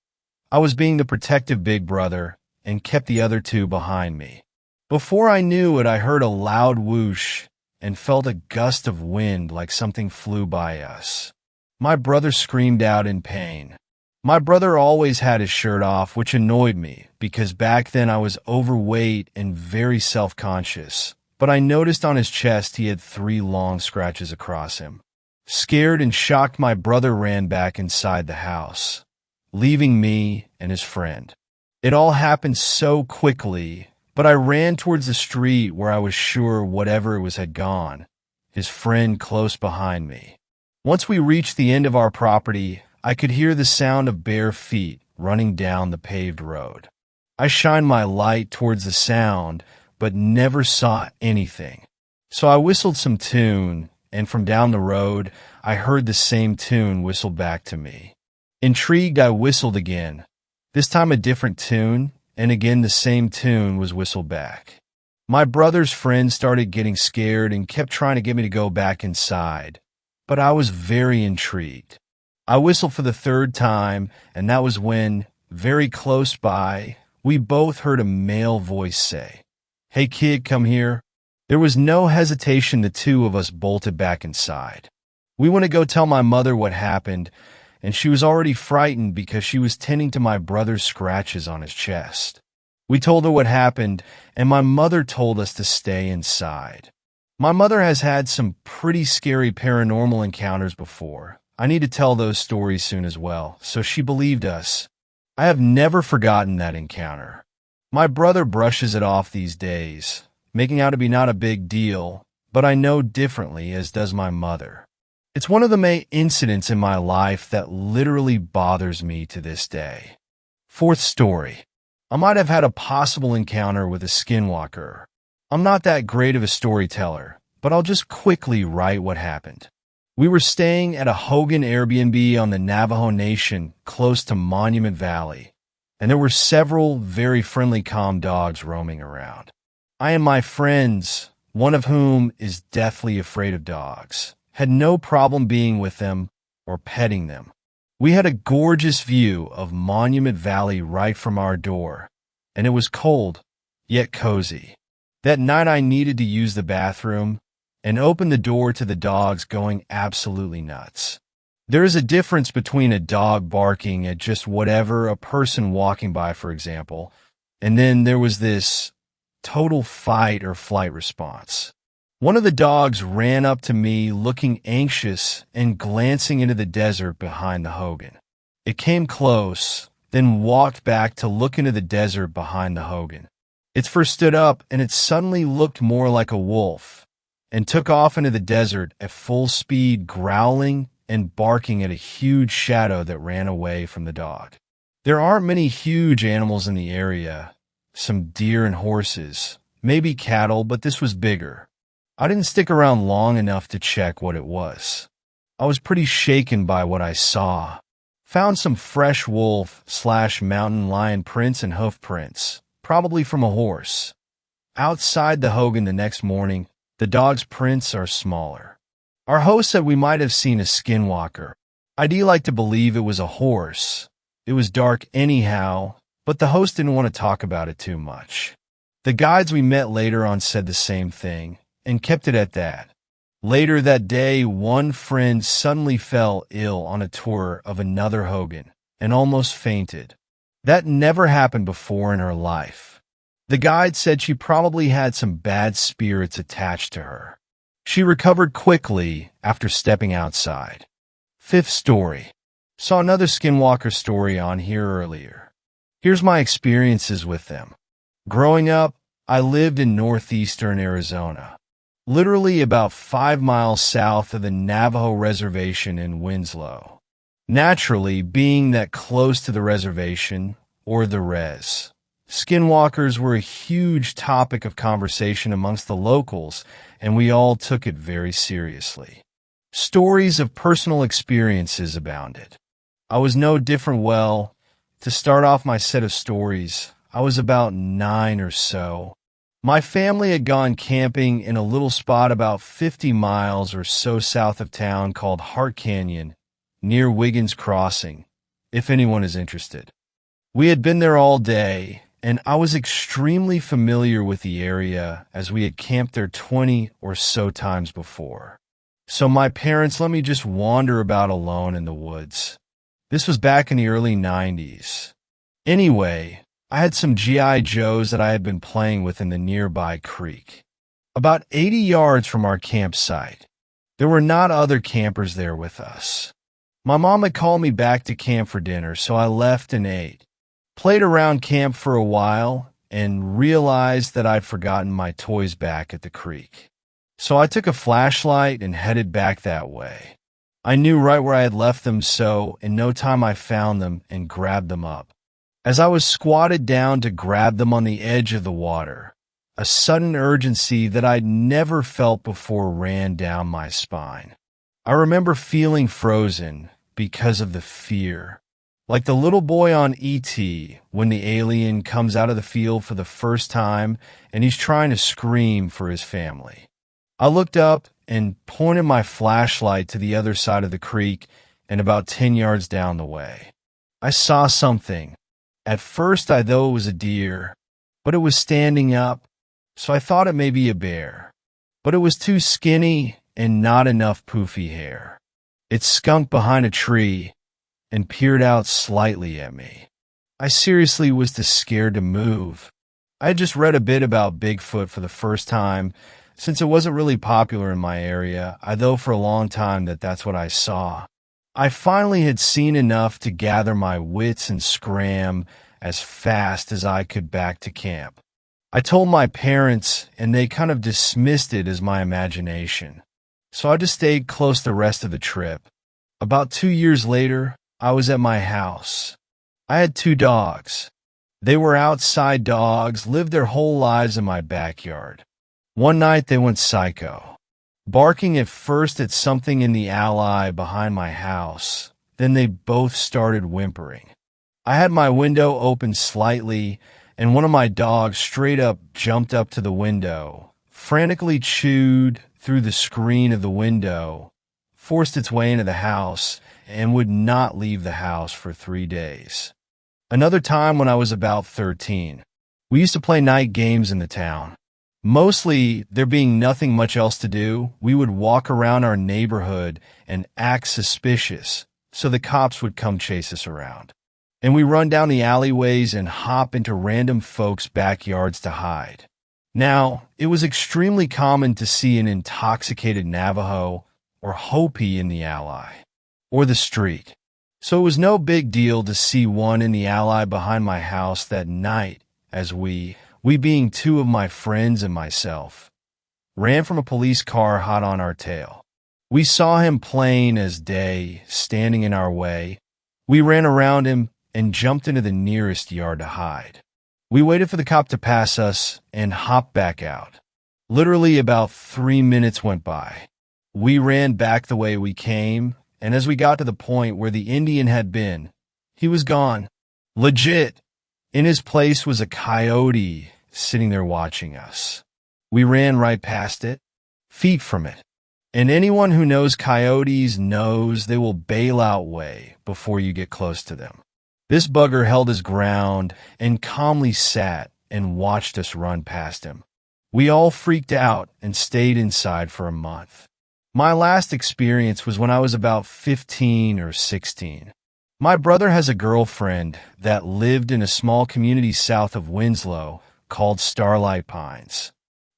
I was being the protective big brother and kept the other two behind me. Before I knew it, I heard a loud whoosh and felt a gust of wind like something flew by us. My brother screamed out in pain. My brother always had his shirt off, which annoyed me because back then I was overweight and very self-conscious, but I noticed on his chest he had 3 long scratches across him. Scared and shocked, my brother ran back inside the house, leaving me and his friend. It all happened so quickly, but I ran towards the street where I was sure whatever it was had gone, his friend close behind me. Once we reached the end of our property, I could hear the sound of bare feet running down the paved road. I shined my light towards the sound, but never saw anything. So I whistled some tune, and from down the road, I heard the same tune whistle back to me. Intrigued, I whistled again, this time a different tune, and again the same tune was whistled back. My brother's friend started getting scared and kept trying to get me to go back inside, but I was very intrigued. I whistled for the 3rd time, and that was when, very close by, we both heard a male voice say, "Hey kid, come here." There was no hesitation. The two of us bolted back inside. We went to go tell my mother what happened, and she was already frightened because she was tending to my brother's scratches on his chest. We told her what happened, and my mother told us to stay inside. My mother has had some pretty scary paranormal encounters before. I need to tell those stories soon as well, so she believed us. I have never forgotten that encounter. My brother brushes it off these days, making out to be not a big deal, but I know differently, as does my mother. It's one of the main incidents in my life that literally bothers me to this day. 4th story. I might have had a possible encounter with a skinwalker. I'm not that great of a storyteller, but I'll just quickly write what happened. We were staying at a Hogan Airbnb on the Navajo Nation close to Monument Valley, and there were several very friendly, calm dogs roaming around. I and my friends, one of whom is deathly afraid of dogs, had no problem being with them or petting them. We had a gorgeous view of Monument Valley right from our door, and it was cold, yet cozy. That night I needed to use the bathroom and opened the door to the dogs going absolutely nuts. There is a difference between a dog barking at just whatever, a person walking by, for example, and then there was this total fight or flight response. One of the dogs ran up to me looking anxious and glancing into the desert behind the Hogan. It came close, then walked back to look into the desert behind the Hogan. It first stood up and it suddenly looked more like a wolf and took off into the desert at full speed, growling and barking at a huge shadow that ran away from the dog. There aren't many huge animals in the area, some deer and horses, maybe cattle, but this was bigger. I didn't stick around long enough to check what it was. I was pretty shaken by what I saw. Found some fresh wolf/mountain lion prints and hoof prints, probably from a horse. Outside the Hogan the next morning, the dog's prints are smaller. Our host said we might have seen a skinwalker. I do like to believe it was a horse. It was dark anyhow, but the host didn't want to talk about it too much. The guides we met later on said the same thing, and kept it at that. Later that day, one friend suddenly fell ill on a tour of another Hogan and almost fainted. That never happened before in her life. The guide said she probably had some bad spirits attached to her. She recovered quickly after stepping outside. 5th story. Saw another Skinwalker story on here earlier. Here's my experiences with them. Growing up, I lived in northeastern Arizona, literally about 5 miles south of the Navajo Reservation in Winslow. Naturally, being that close to the reservation, or the res. Skinwalkers were a huge topic of conversation amongst the locals, and we all took it very seriously. Stories of personal experiences abounded. I was no different. Well, to start off my set of stories, I was about 9 or so. My family had gone camping in a little spot about 50 miles or so south of town called Heart Canyon, near Wiggins Crossing, if anyone is interested. We had been there all day, and I was extremely familiar with the area as we had camped there 20 or so times before. So my parents let me just wander about alone in the woods. This was back in the early 90s. Anyway, I had some G.I. Joes that I had been playing with in the nearby creek. About 80 yards from our campsite, there were not other campers there with us. My mom had called me back to camp for dinner, so I left and ate. Played around camp for a while and realized that I'd forgotten my toys back at the creek. So I took a flashlight and headed back that way. I knew right where I had left them, so in no time I found them and grabbed them up. As I was squatted down to grab them on the edge of the water, a sudden urgency that I'd never felt before ran down my spine. I remember feeling frozen because of the fear. Like the little boy on E.T. when the alien comes out of the field for the first time and he's trying to scream for his family. I looked up and pointed my flashlight to the other side of the creek and about 10 yards down the way. I saw something. At first I thought it was a deer, but it was standing up, so I thought it may be a bear. But it was too skinny and not enough poofy hair. It skunked behind a tree and peered out slightly at me. I seriously was too scared to move. I had just read a bit about Bigfoot for the first time. Since it wasn't really popular in my area, I thought for a long time that that's what I saw. I finally had seen enough to gather my wits and scram as fast as I could back to camp. I told my parents, and they kind of dismissed it as my imagination. So I just stayed close the rest of the trip. About 2 years later, I was at my house. I had 2 dogs. They were outside dogs, lived their whole lives in my backyard. One night they went psycho, barking at first at something in the alley behind my house. Then they both started whimpering. I had my window open slightly, and one of my dogs straight up jumped up to the window, frantically chewed through the screen of the window, forced its way into the house, and would not leave the house for 3 days. Another time when I was about 13, we used to play night games in the town. Mostly, there being nothing much else to do, we would walk around our neighborhood and act suspicious, so the cops would come chase us around. And we run down the alleyways and hop into random folks' backyards to hide. Now, it was extremely common to see an intoxicated Navajo or Hopi in the alley, or the street. So it was no big deal to see one in the alley behind my house that night as we being 2 of my friends and myself, ran from a police car hot on our tail. We saw him plain as day, standing in our way. We ran around him and jumped into the nearest yard to hide. We waited for the cop to pass us and hopped back out. Literally about 3 minutes went by. We ran back the way we came, and as we got to the point where the Indian had been, he was gone. Legit. In his place was a coyote sitting there watching us. We ran right past it, feet from it. And anyone who knows coyotes knows they will bail out way before you get close to them. This bugger held his ground and calmly sat and watched us run past him. We all freaked out and stayed inside for a month. My last experience was when I was about 15 or 16. My brother has a girlfriend that lived in a small community south of Winslow called Starlight Pines,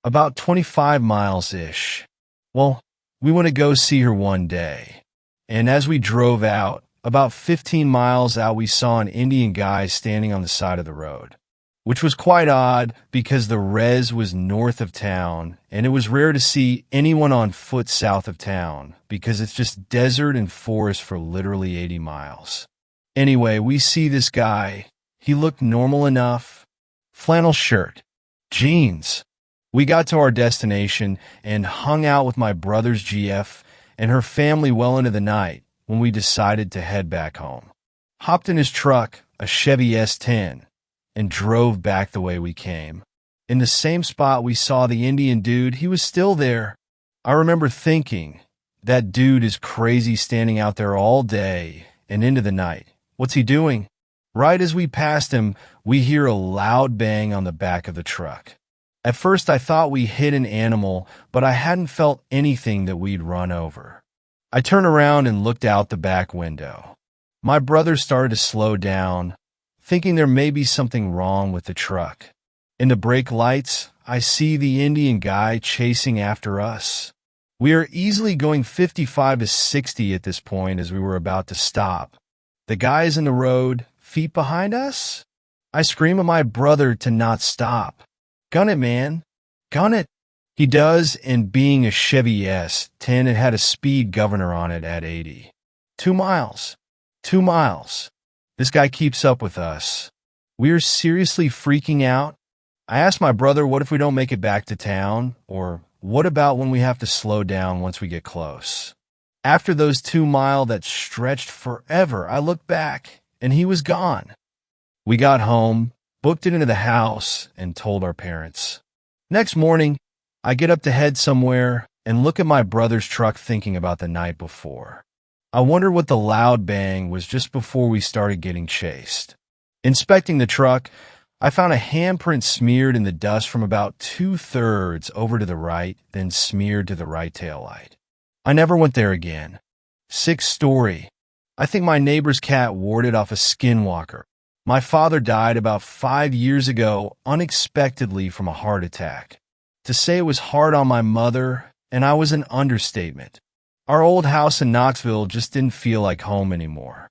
about 25 miles-ish. Well, we went to go see her one day, and as we drove out, about 15 miles out, we saw an Indian guy standing on the side of the road, which was quite odd because the res was north of town, and it was rare to see anyone on foot south of town because it's just desert and forest for literally 80 miles. Anyway, we see this guy, He looked normal enough. Flannel shirt, jeans. We got to our destination and hung out with my brother's GF and her family well into the night when we decided to head back home. Hopped in his truck, a Chevy S10, and drove back the way we came. In the same spot we saw the Indian dude, he was still there. I remember thinking, that dude is crazy standing out there all day and into the night. What's he doing? Right as we passed him, we hear a loud bang on the back of the truck. At first I thought we hit an animal, but I hadn't felt anything that we'd run over. I turned around and looked out the back window. My brother started to slow down, thinking there may be something wrong with the truck. In the brake lights, I see the Indian guy chasing after us. We are easily going 55 to 60 at this point as we were about to stop. The guy is in the road, feet behind us. I scream at my brother to not stop. Gun it, man. Gun it. He does, and being a Chevy S10, it had a speed governor on it at 80. 2 miles. 2 miles. This guy keeps up with us. We are seriously freaking out. I asked my brother, what if we don't make it back to town? Or what about when we have to slow down once we get close? After those 2 miles that stretched forever, I looked back, and he was gone. We got home, booked it into the house, and told our parents. Next morning, I get up to head somewhere and look at my brother's truck thinking about the night before. I wonder what the loud bang was just before we started getting chased. Inspecting the truck, I found a handprint smeared in the dust from about 2/3 over to the right, then smeared to the right taillight. I never went there again. 6th story. I think my neighbor's cat warded off a Skinwalker. My father died about 5 years ago unexpectedly from a heart attack. To say it was hard on my mother, and I was an understatement. Our old house in Knoxville just didn't feel like home anymore.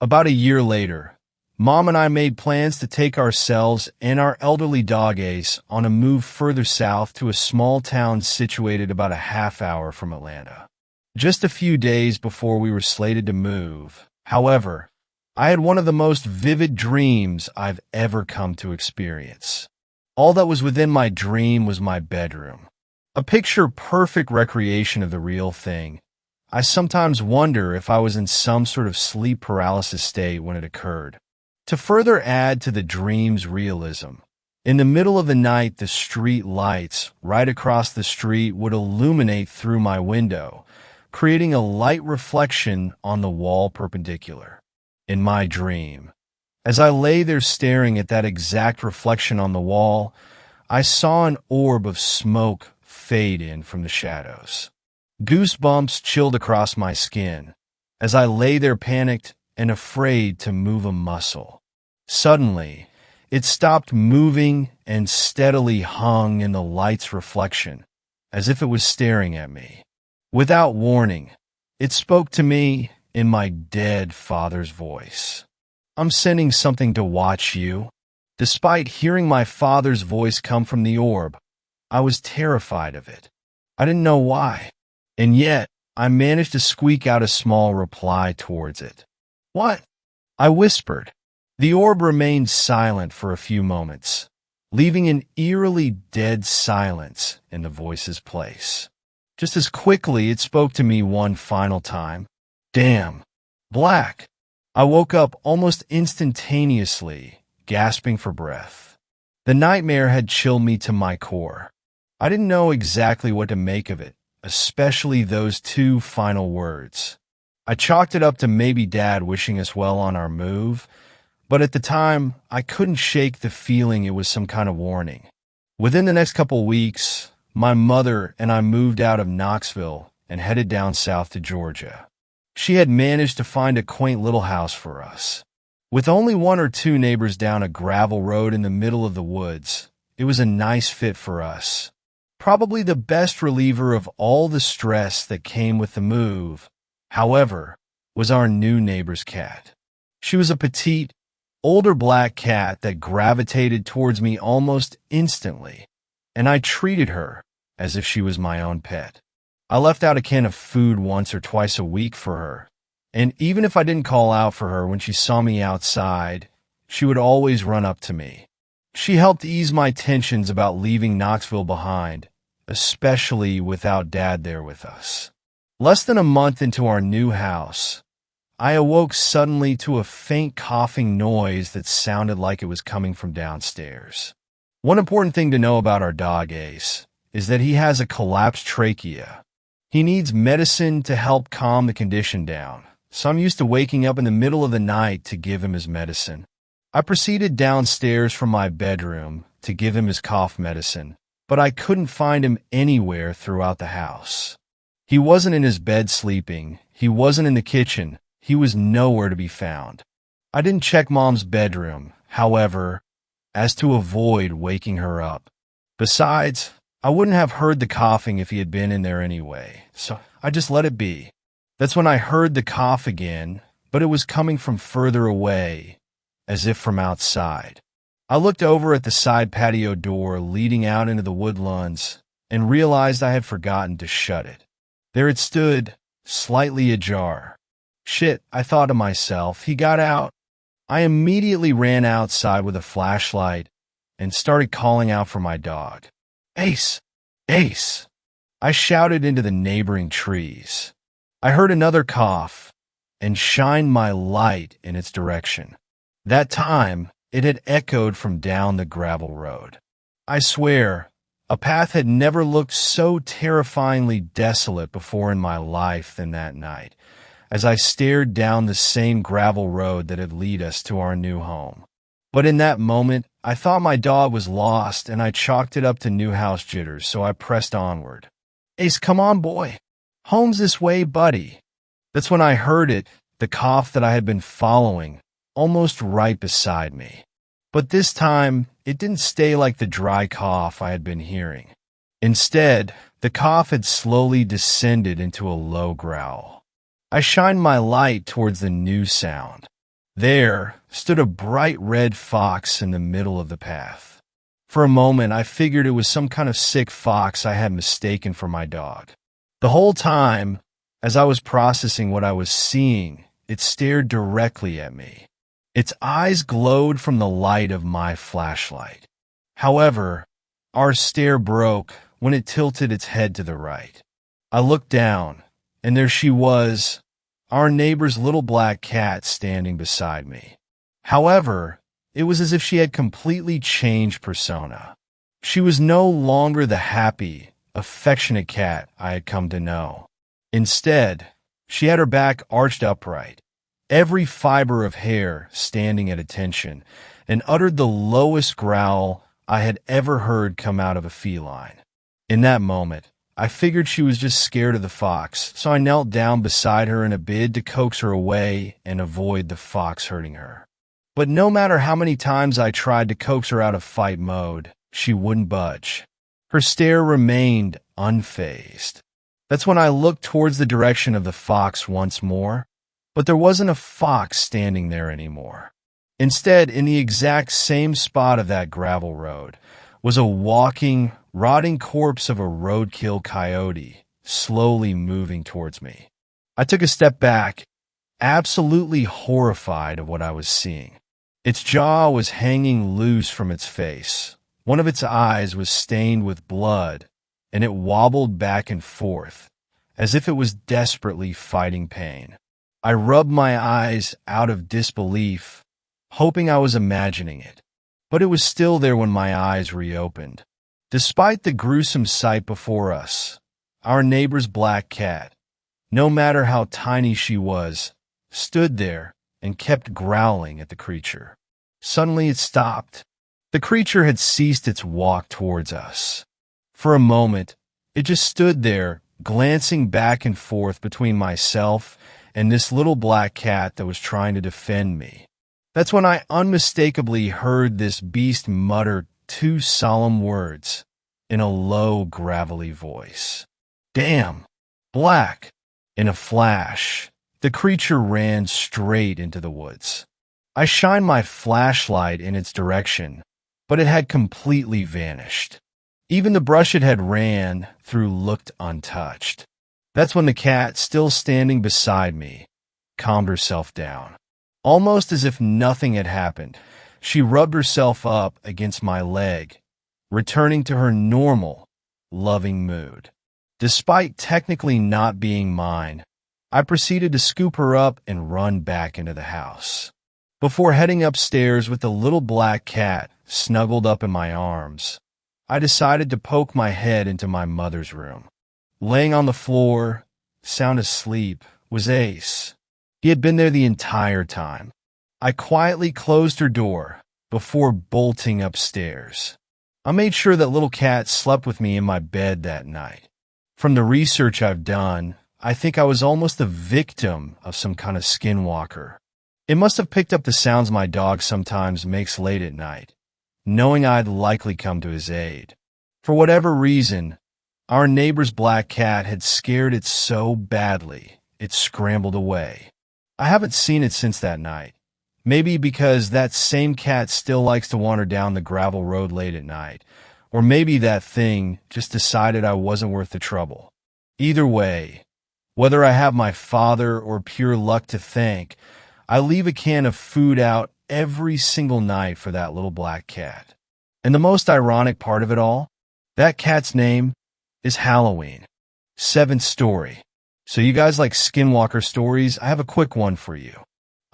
About a year later, Mom and I made plans to take ourselves and our elderly dog Ace on a move further south to a small town situated about a half hour from Atlanta. Just a few days before we were slated to move, however, I had one of the most vivid dreams I've ever come to experience. All that was within my dream was my bedroom. A picture-perfect recreation of the real thing. I sometimes wonder if I was in some sort of sleep paralysis state when it occurred. To further add to the dream's realism, in the middle of the night, the street lights right across the street would illuminate through my window, creating a light reflection on the wall perpendicular. In my dream, as I lay there staring at that exact reflection on the wall, I saw an orb of smoke fade in from the shadows. Goosebumps chilled across my skin as I lay there panicked and afraid to move a muscle. Suddenly, it stopped moving and steadily hung in the light's reflection, as if it was staring at me. Without warning, it spoke to me in my dead father's voice. I'm sending something to watch you. Despite hearing my father's voice come from the orb, I was terrified of it. I didn't know why, and yet I managed to squeak out a small reply towards it. What? I whispered. The orb remained silent for a few moments, leaving an eerily dead silence in the voice's place. Just as quickly, it spoke to me one final time. Damn. Black. I woke up almost instantaneously, gasping for breath. The nightmare had chilled me to my core. I didn't know exactly what to make of it, especially those 2 final words. I chalked it up to maybe Dad wishing us well on our move, but at the time, I couldn't shake the feeling it was some kind of warning. Within the next couple weeks, my mother and I moved out of Knoxville and headed down south to Georgia. She had managed to find a quaint little house for us. With only 1 or 2 neighbors down a gravel road in the middle of the woods, it was a nice fit for us. Probably the best reliever of all the stress that came with the move, however, was our new neighbor's cat. She was a petite, older black cat that gravitated towards me almost instantly, and I treated her as if she was my own pet. I left out a can of food once or twice a week for her, and even if I didn't call out for her when she saw me outside, she would always run up to me. She helped ease my tensions about leaving Knoxville behind, especially without Dad there with us. Less than a month into our new house, I awoke suddenly to a faint coughing noise that sounded like it was coming from downstairs. One important thing to know about our dog Ace is that he has a collapsed trachea. He needs medicine to help calm the condition down, so I'm used to waking up in the middle of the night to give him his medicine. I proceeded downstairs from my bedroom to give him his cough medicine, but I couldn't find him anywhere throughout the house. He wasn't in his bed sleeping, he wasn't in the kitchen, he was nowhere to be found. I didn't check Mom's bedroom, however, as to avoid waking her up. Besides, I wouldn't have heard the coughing if he had been in there anyway, so I just let it be. That's when I heard the cough again, but it was coming from further away, as if from outside. I looked over at the side patio door leading out into the woodlands and realized I had forgotten to shut it. There it stood, slightly ajar. Shit, I thought to myself, he got out. I immediately ran outside with a flashlight and started calling out for my dog. Ace! Ace! I shouted into the neighboring trees. I heard another cough and shined my light in its direction. That time, it had echoed from down the gravel road. I swear, a path had never looked so terrifyingly desolate before in my life than that night, as I stared down the same gravel road that had led us to our new home. But in that moment, I thought my dog was lost and I chalked it up to new house jitters, so I pressed onward. Ace, come on, boy. Home's this way, buddy. That's when I heard it, the cough that I had been following, almost right beside me. But this time, it didn't stay like the dry cough I had been hearing. Instead, the cough had slowly descended into a low growl. I shined my light towards the new sound. There stood a bright red fox in the middle of the path. For a moment, I figured it was some kind of sick fox I had mistaken for my dog. The whole time, as I was processing what I was seeing, it stared directly at me. Its eyes glowed from the light of my flashlight. However, our stare broke when it tilted its head to the right. I looked down, and there she was, our neighbor's little black cat standing beside me. However, it was as if she had completely changed persona. She was no longer the happy, affectionate cat I had come to know. Instead, she had her back arched upright, every fiber of hair standing at attention, and uttered the lowest growl I had ever heard come out of a feline. In that moment, I figured she was just scared of the fox, so I knelt down beside her in a bid to coax her away and avoid the fox hurting her. But no matter how many times I tried to coax her out of fight mode, she wouldn't budge. Her stare remained unfazed. That's when I looked towards the direction of the fox once more, but there wasn't a fox standing there anymore. Instead, in the exact same spot of that gravel road, was a walking, rotting corpse of a roadkill coyote, slowly moving towards me. I took a step back, absolutely horrified of what I was seeing. Its jaw was hanging loose from its face. One of its eyes was stained with blood, and it wobbled back and forth, as if it was desperately fighting pain. I rubbed my eyes out of disbelief, hoping I was imagining it, but it was still there when my eyes reopened. Despite the gruesome sight before us, our neighbor's black cat, no matter how tiny she was, stood there and kept growling at the creature. Suddenly it stopped. The creature had ceased its walk towards us. For a moment, it just stood there, glancing back and forth between myself and this little black cat that was trying to defend me. That's when I unmistakably heard this beast mutter two solemn words in a low, gravelly voice. Damn! Black! In a flash, the creature ran straight into the woods. I shined my flashlight in its direction, but it had completely vanished. Even the brush it had ran through looked untouched. That's when the cat, still standing beside me, calmed herself down. Almost as if nothing had happened, She rubbed herself up against my leg, returning to her normal, loving mood. Despite technically not being mine, I proceeded to scoop her up and run back into the house. Before heading upstairs with the little black cat snuggled up in my arms, I decided to poke my head into my mother's room. Laying on the floor, sound asleep, was Ace. He had been there the entire time. I quietly closed her door before bolting upstairs. I made sure that little cat slept with me in my bed that night. From the research I've done, I think I was almost a victim of some kind of skinwalker. It must have picked up the sounds my dog sometimes makes late at night, knowing I'd likely come to his aid. For whatever reason, our neighbor's black cat had scared it so badly, it scrambled away. I haven't seen it since that night. Maybe because that same cat still likes to wander down the gravel road late at night, or maybe that thing just decided I wasn't worth the trouble. Either way, whether I have my father or pure luck to thank, I leave a can of food out every single night for that little black cat. And the most ironic part of it all, that cat's name is Halloween. 7th story. So you guys like Skinwalker stories? I have a quick one for you.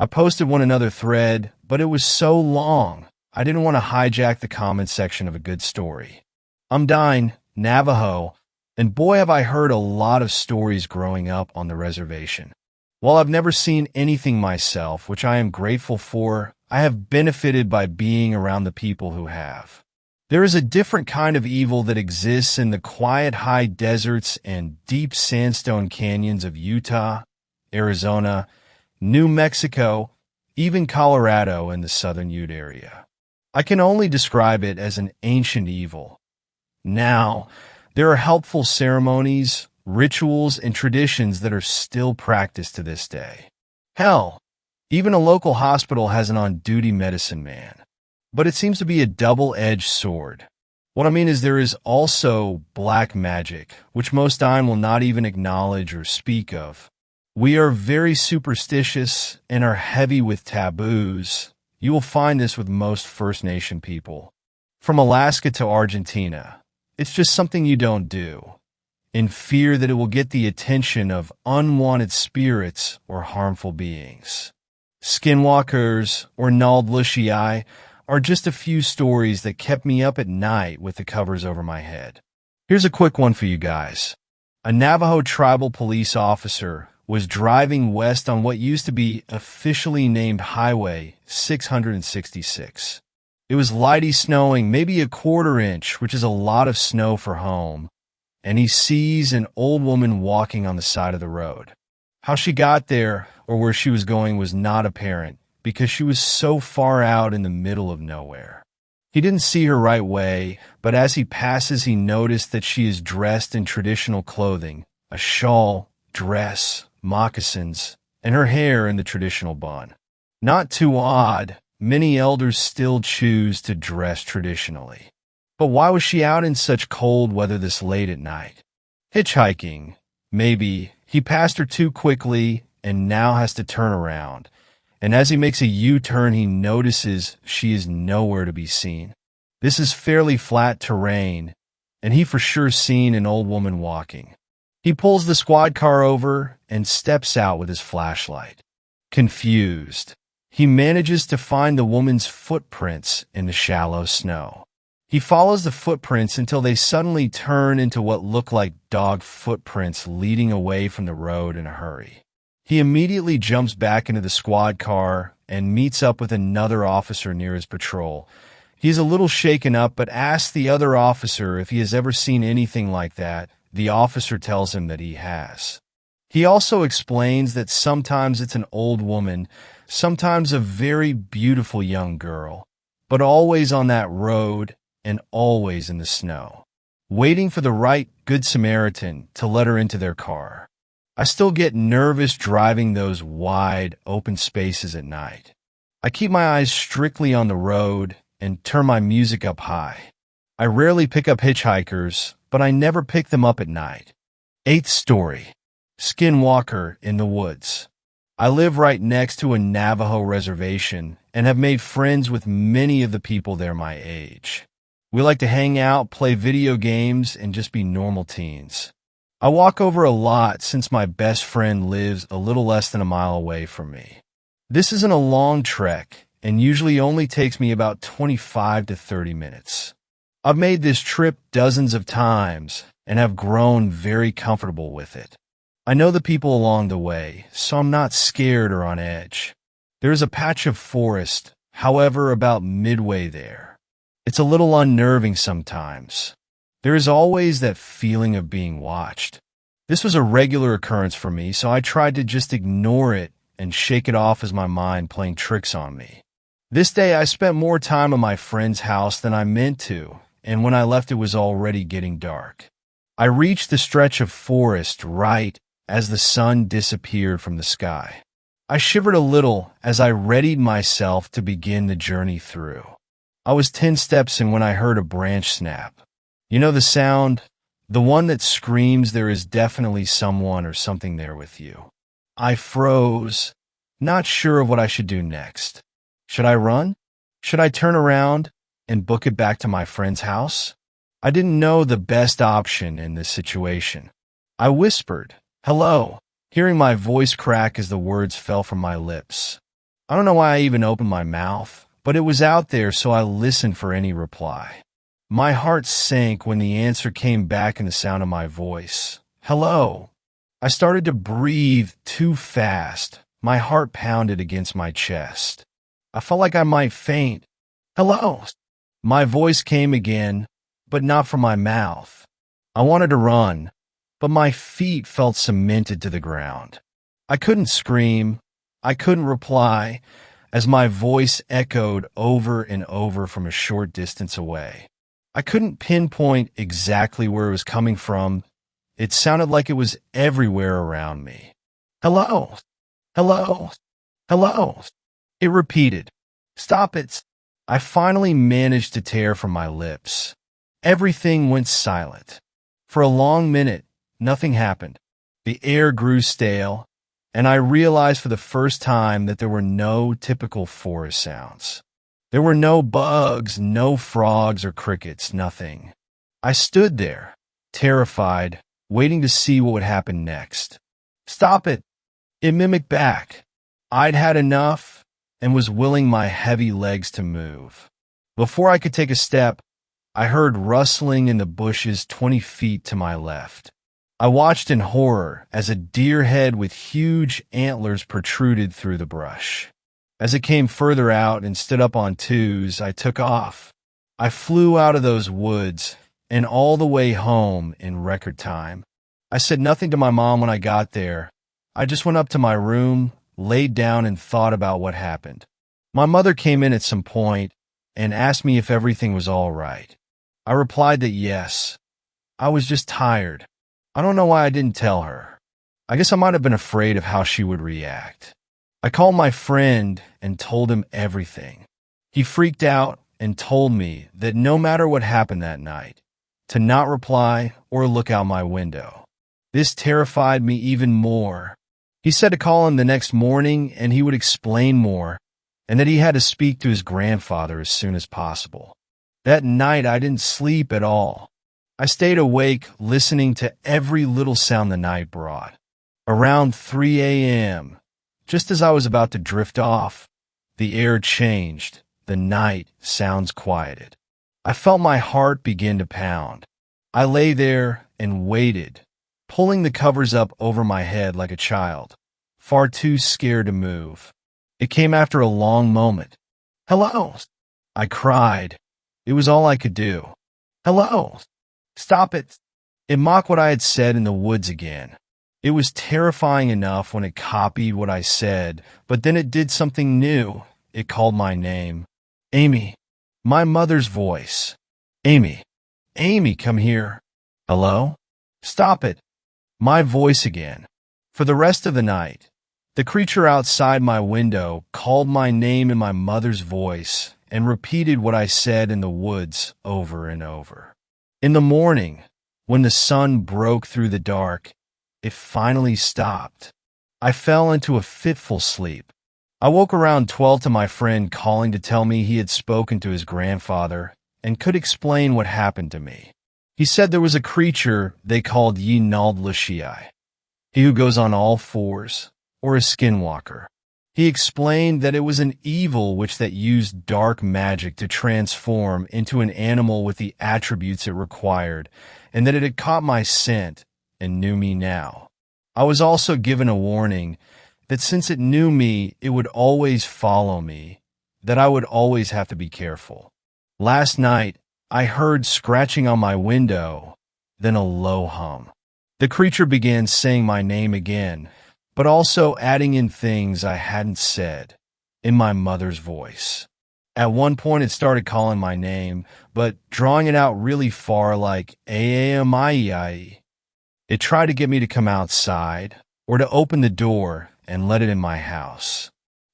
I posted one another thread, but it was so long, I didn't want to hijack the comment section of a good story. I'm Dine, Navajo, and boy have I heard a lot of stories growing up on the reservation. While I've never seen anything myself, which I am grateful for, I have benefited by being around the people who have. There is a different kind of evil that exists in the quiet high deserts and deep sandstone canyons of Utah, Arizona, New Mexico, even Colorado and the southern Ute area. I can only describe it as an ancient evil. Now, there are helpful ceremonies, rituals, and traditions that are still practiced to this day. Hell, even a local hospital has an on-duty medicine man. But it seems to be a double-edged sword. What I mean is there is also black magic, which most Dine will not even acknowledge or speak of. We are very superstitious and are heavy with taboos. You will find this with most First Nation people. From Alaska to Argentina, it's just something you don't do, in fear that it will get the attention of unwanted spirits or harmful beings. Skinwalkers, or Naldlushii, are just a few stories that kept me up at night with the covers over my head. Here's a quick one for you guys. A Navajo tribal police officer was driving west on what used to be officially named Highway 666. It was lighty snowing, maybe a quarter-inch, which is a lot of snow for home, and he sees an old woman walking on the side of the road. How she got there or where she was going was not apparent because she was so far out in the middle of nowhere. He didn't see her right way, but as he passes, he noticed that she is dressed in traditional clothing, a shawl, dress, moccasins, and her hair in the traditional bun. Not too odd, many elders still choose to dress traditionally. But why was she out in such cold weather this late at night? Hitchhiking. Maybe he passed her too quickly and now has to turn around. And as he makes a U-turn, he notices she is nowhere to be seen. This is fairly flat terrain, and he for sure seen an old woman walking. He pulls the squad car over and steps out with his flashlight. Confused, he manages to find the woman's footprints in the shallow snow. He follows the footprints until they suddenly turn into what look like dog footprints leading away from the road in a hurry. He immediately jumps back into the squad car and meets up with another officer near his patrol. He's a little shaken up, but asks the other officer if he has ever seen anything like that. The officer tells him that he has. He also explains that sometimes it's an old woman, sometimes a very beautiful young girl, but always on that road and always in the snow, waiting for the right Good Samaritan to let her into their car. I still get nervous driving those wide, open spaces at night. I keep my eyes strictly on the road and turn my music up high. I rarely pick up hitchhikers, but I never pick them up at night. 8th story. Skinwalker in the woods. I live right next to a Navajo reservation and have made friends with many of the people there my age. We like to hang out, play video games, and just be normal teens. I walk over a lot since my best friend lives a little less than a mile away from me. This isn't a long trek and usually only takes me about 25 to 30 minutes. I've made this trip dozens of times and have grown very comfortable with it. I know the people along the way, so I'm not scared or on edge. There is a patch of forest, however, about midway there. It's a little unnerving sometimes. There is always that feeling of being watched. This was a regular occurrence for me, so I tried to just ignore it and shake it off as my mind playing tricks on me. This day I spent more time at my friend's house than I meant to, and when I left it was already getting dark. I reached the stretch of forest right as the sun disappeared from the sky. I shivered a little as I readied myself to begin the journey through. I was 10 steps in when I heard a branch snap. You know the sound? The one that screams there is definitely someone or something there with you. I froze, not sure of what I should do next. Should I run? Should I turn around and book it back to my friend's house? I didn't know the best option in this situation. I whispered, "Hello," hearing my voice crack as the words fell from my lips. I don't know why I even opened my mouth, but it was out there, so I listened for any reply. My heart sank when the answer came back in the sound of my voice. "Hello." I started to breathe too fast. My heart pounded against my chest. I felt like I might faint. "Hello." My voice came again, but not from my mouth. I wanted to run, but my feet felt cemented to the ground. I couldn't scream. I couldn't reply, as my voice echoed over and over from a short distance away. I couldn't pinpoint exactly where it was coming from. It sounded like it was everywhere around me. "Hello, hello, hello." It repeated. "Stop it." I finally managed to tear from my lips. Everything went silent. For a long minute, nothing happened. The air grew stale, and I realized for the first time that there were no typical forest sounds. There were no bugs, no frogs or crickets, nothing. I stood there, terrified, waiting to see what would happen next. "Stop it." It mimicked back. I'd had enough and was willing my heavy legs to move. Before I could take a step, I heard rustling in the bushes 20 feet to my left. I watched in horror as a deer head with huge antlers protruded through the brush. As it came further out and stood up on twos, I took off. I flew out of those woods and all the way home in record time. I said nothing to my mom when I got there. I just went up to my room, laid down, and thought about what happened. My mother came in at some point and asked me if everything was all right. I replied that yes. I was just tired. I don't know why I didn't tell her. I guess I might have been afraid of how she would react. I called my friend and told him everything. He freaked out and told me that no matter what happened that night, to not reply or look out my window. This terrified me even more. He said to call him the next morning and he would explain more, and that he had to speak to his grandfather as soon as possible. That night I didn't sleep at all. I stayed awake listening to every little sound the night brought. Around 3 a.m., just as I was about to drift off, the air changed. The night sounds quieted. I felt my heart begin to pound. I lay there and waited, pulling the covers up over my head like a child, far too scared to move. It came after a long moment. "Hello," I cried. It was all I could do. "Hello. Stop it." It mocked what I had said in the woods again. It was terrifying enough when it copied what I said, but then it did something new. It called my name. "Amy." My mother's voice. "Amy. Amy, come here." "Hello?" "Stop it." My voice again. For the rest of the night, the creature outside my window called my name in my mother's voice and repeated what I said in the woods over and over. In the morning, when the sun broke through the dark, it finally stopped. I fell into a fitful sleep. I woke around 12 to my friend calling to tell me he had spoken to his grandfather and could explain what happened to me. He said there was a creature they called Yi Nald Lashii, he who goes on all fours, or a skinwalker. He explained that it was an evil which that used dark magic to transform into an animal with the attributes it required, and that it had caught my scent and knew me now. I was also given a warning that since it knew me, it would always follow me, that I would always have to be careful. Last night, I heard scratching on my window, then a low hum. The creature began saying my name again, but also adding in things I hadn't said, in my mother's voice. At one point it started calling my name, but drawing it out really far like A-A-M-I-E-I-E. It tried to get me to come outside, or to open the door and let it in my house.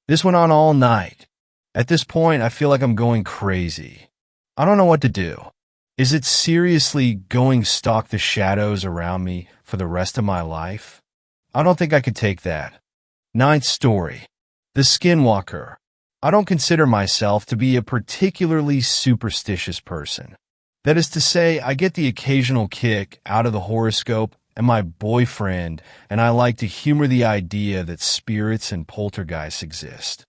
This went on all night. At this point, I feel like I'm going crazy. I don't know what to do. Is it seriously going stalk the shadows around me for the rest of my life? I don't think I could take that. Ninth story. The Skinwalker. I don't consider myself to be a particularly superstitious person. That is to say, I get the occasional kick out of the horoscope and my boyfriend, and I like to humor the idea that spirits and poltergeists exist.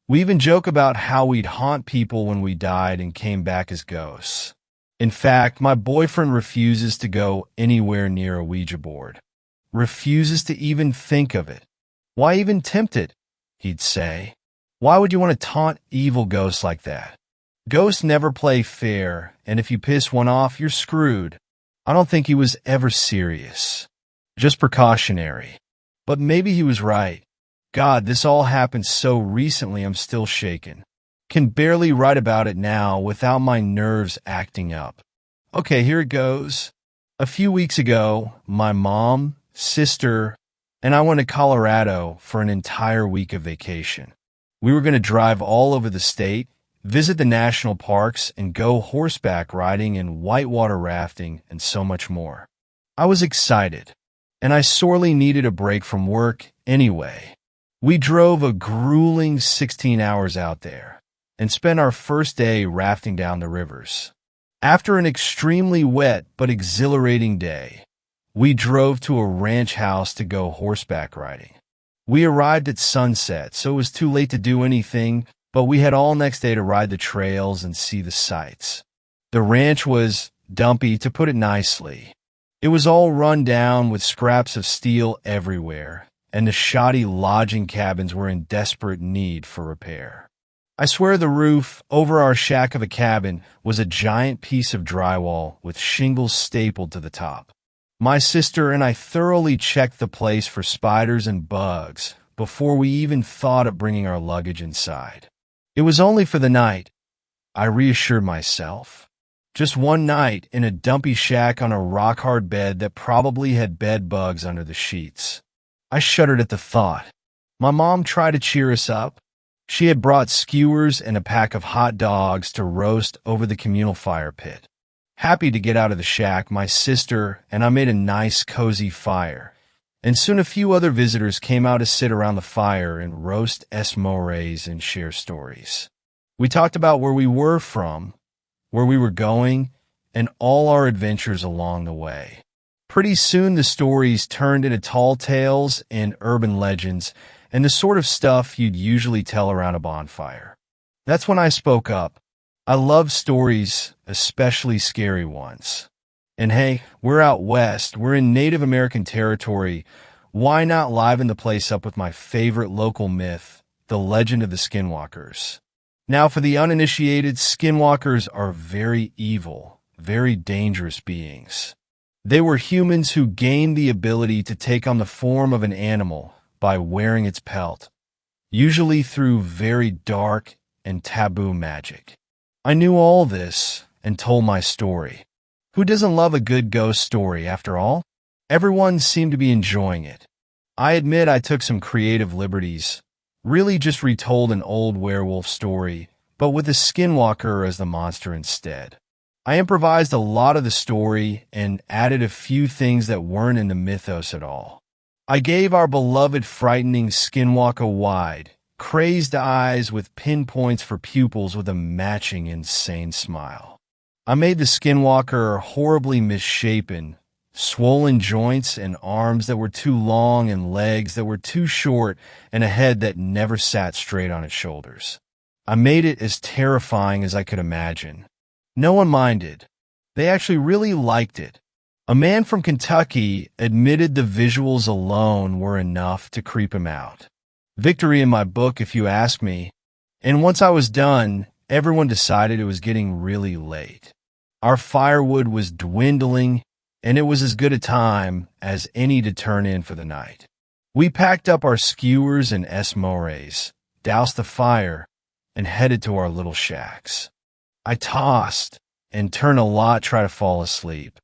We even joke about how we'd haunt people when we died and came back as ghosts. In fact, my boyfriend refuses to go anywhere near a Ouija board. Refuses to even think of it. Why even tempt it? He'd say. Why would you want to taunt evil ghosts like that? Ghosts never play fair, and if you piss one off, you're screwed. I don't think he was ever serious. Just precautionary. But maybe he was right. God, this all happened so recently I'm still shaken. Can barely write about it now without my nerves acting up. Okay, here it goes. A few weeks ago, my mom, sister, and I went to Colorado for an entire week of vacation. We were going to drive all over the state, visit the national parks, and go horseback riding and whitewater rafting and so much more. I was excited, and I sorely needed a break from work anyway. We drove a grueling 16 hours out there and spent our first day rafting down the rivers. After an extremely wet but exhilarating day, we drove to a ranch house to go horseback riding. We arrived at sunset, so it was too late to do anything, but we had all next day to ride the trails and see the sights. The ranch was dumpy, to put it nicely. It was all run down with scraps of steel everywhere, and the shoddy lodging cabins were in desperate need for repair. I swear the roof over our shack of a cabin was a giant piece of drywall with shingles stapled to the top. My sister and I thoroughly checked the place for spiders and bugs before we even thought of bringing our luggage inside. It was only for the night, I reassured myself. Just one night in a dumpy shack on a rock-hard bed that probably had bed bugs under the sheets. I shuddered at the thought. My mom tried to cheer us up. She had brought skewers and a pack of hot dogs to roast over the communal fire pit. Happy to get out of the shack, my sister and I made a nice, cozy fire, and soon a few other visitors came out to sit around the fire and roast esmores and share stories. We talked about where we were from, where we were going, and all our adventures along the way. Pretty soon the stories turned into tall tales and urban legends, and the sort of stuff you'd usually tell around a bonfire. That's when I spoke up. I love stories, especially scary ones. And hey, we're out west, we're in Native American territory. Why not liven the place up with my favorite local myth, the legend of the Skinwalkers? Now, for the uninitiated, Skinwalkers are very evil, very dangerous beings. They were humans who gained the ability to take on the form of an animal by wearing its pelt, usually through very dark and taboo magic. I knew all this and told my story. Who doesn't love a good ghost story, after all? Everyone seemed to be enjoying it. I admit I took some creative liberties, really just retold an old werewolf story, but with a skinwalker as the monster instead. I improvised a lot of the story and added a few things that weren't in the mythos at all. I gave our beloved frightening Skinwalker wide, crazed eyes with pinpoints for pupils with a matching insane smile. I made the Skinwalker horribly misshapen, swollen joints and arms that were too long and legs that were too short and a head that never sat straight on its shoulders. I made it as terrifying as I could imagine. No one minded. They actually really liked it. A man from Kentucky admitted the visuals alone were enough to creep him out. Victory in my book, if you ask me. And once I was done, everyone decided it was getting really late. Our firewood was dwindling, and it was as good a time as any to turn in for the night. We packed up our skewers and esmores, doused the fire, and headed to our little shacks. I tossed and turned a lot try to fall asleep.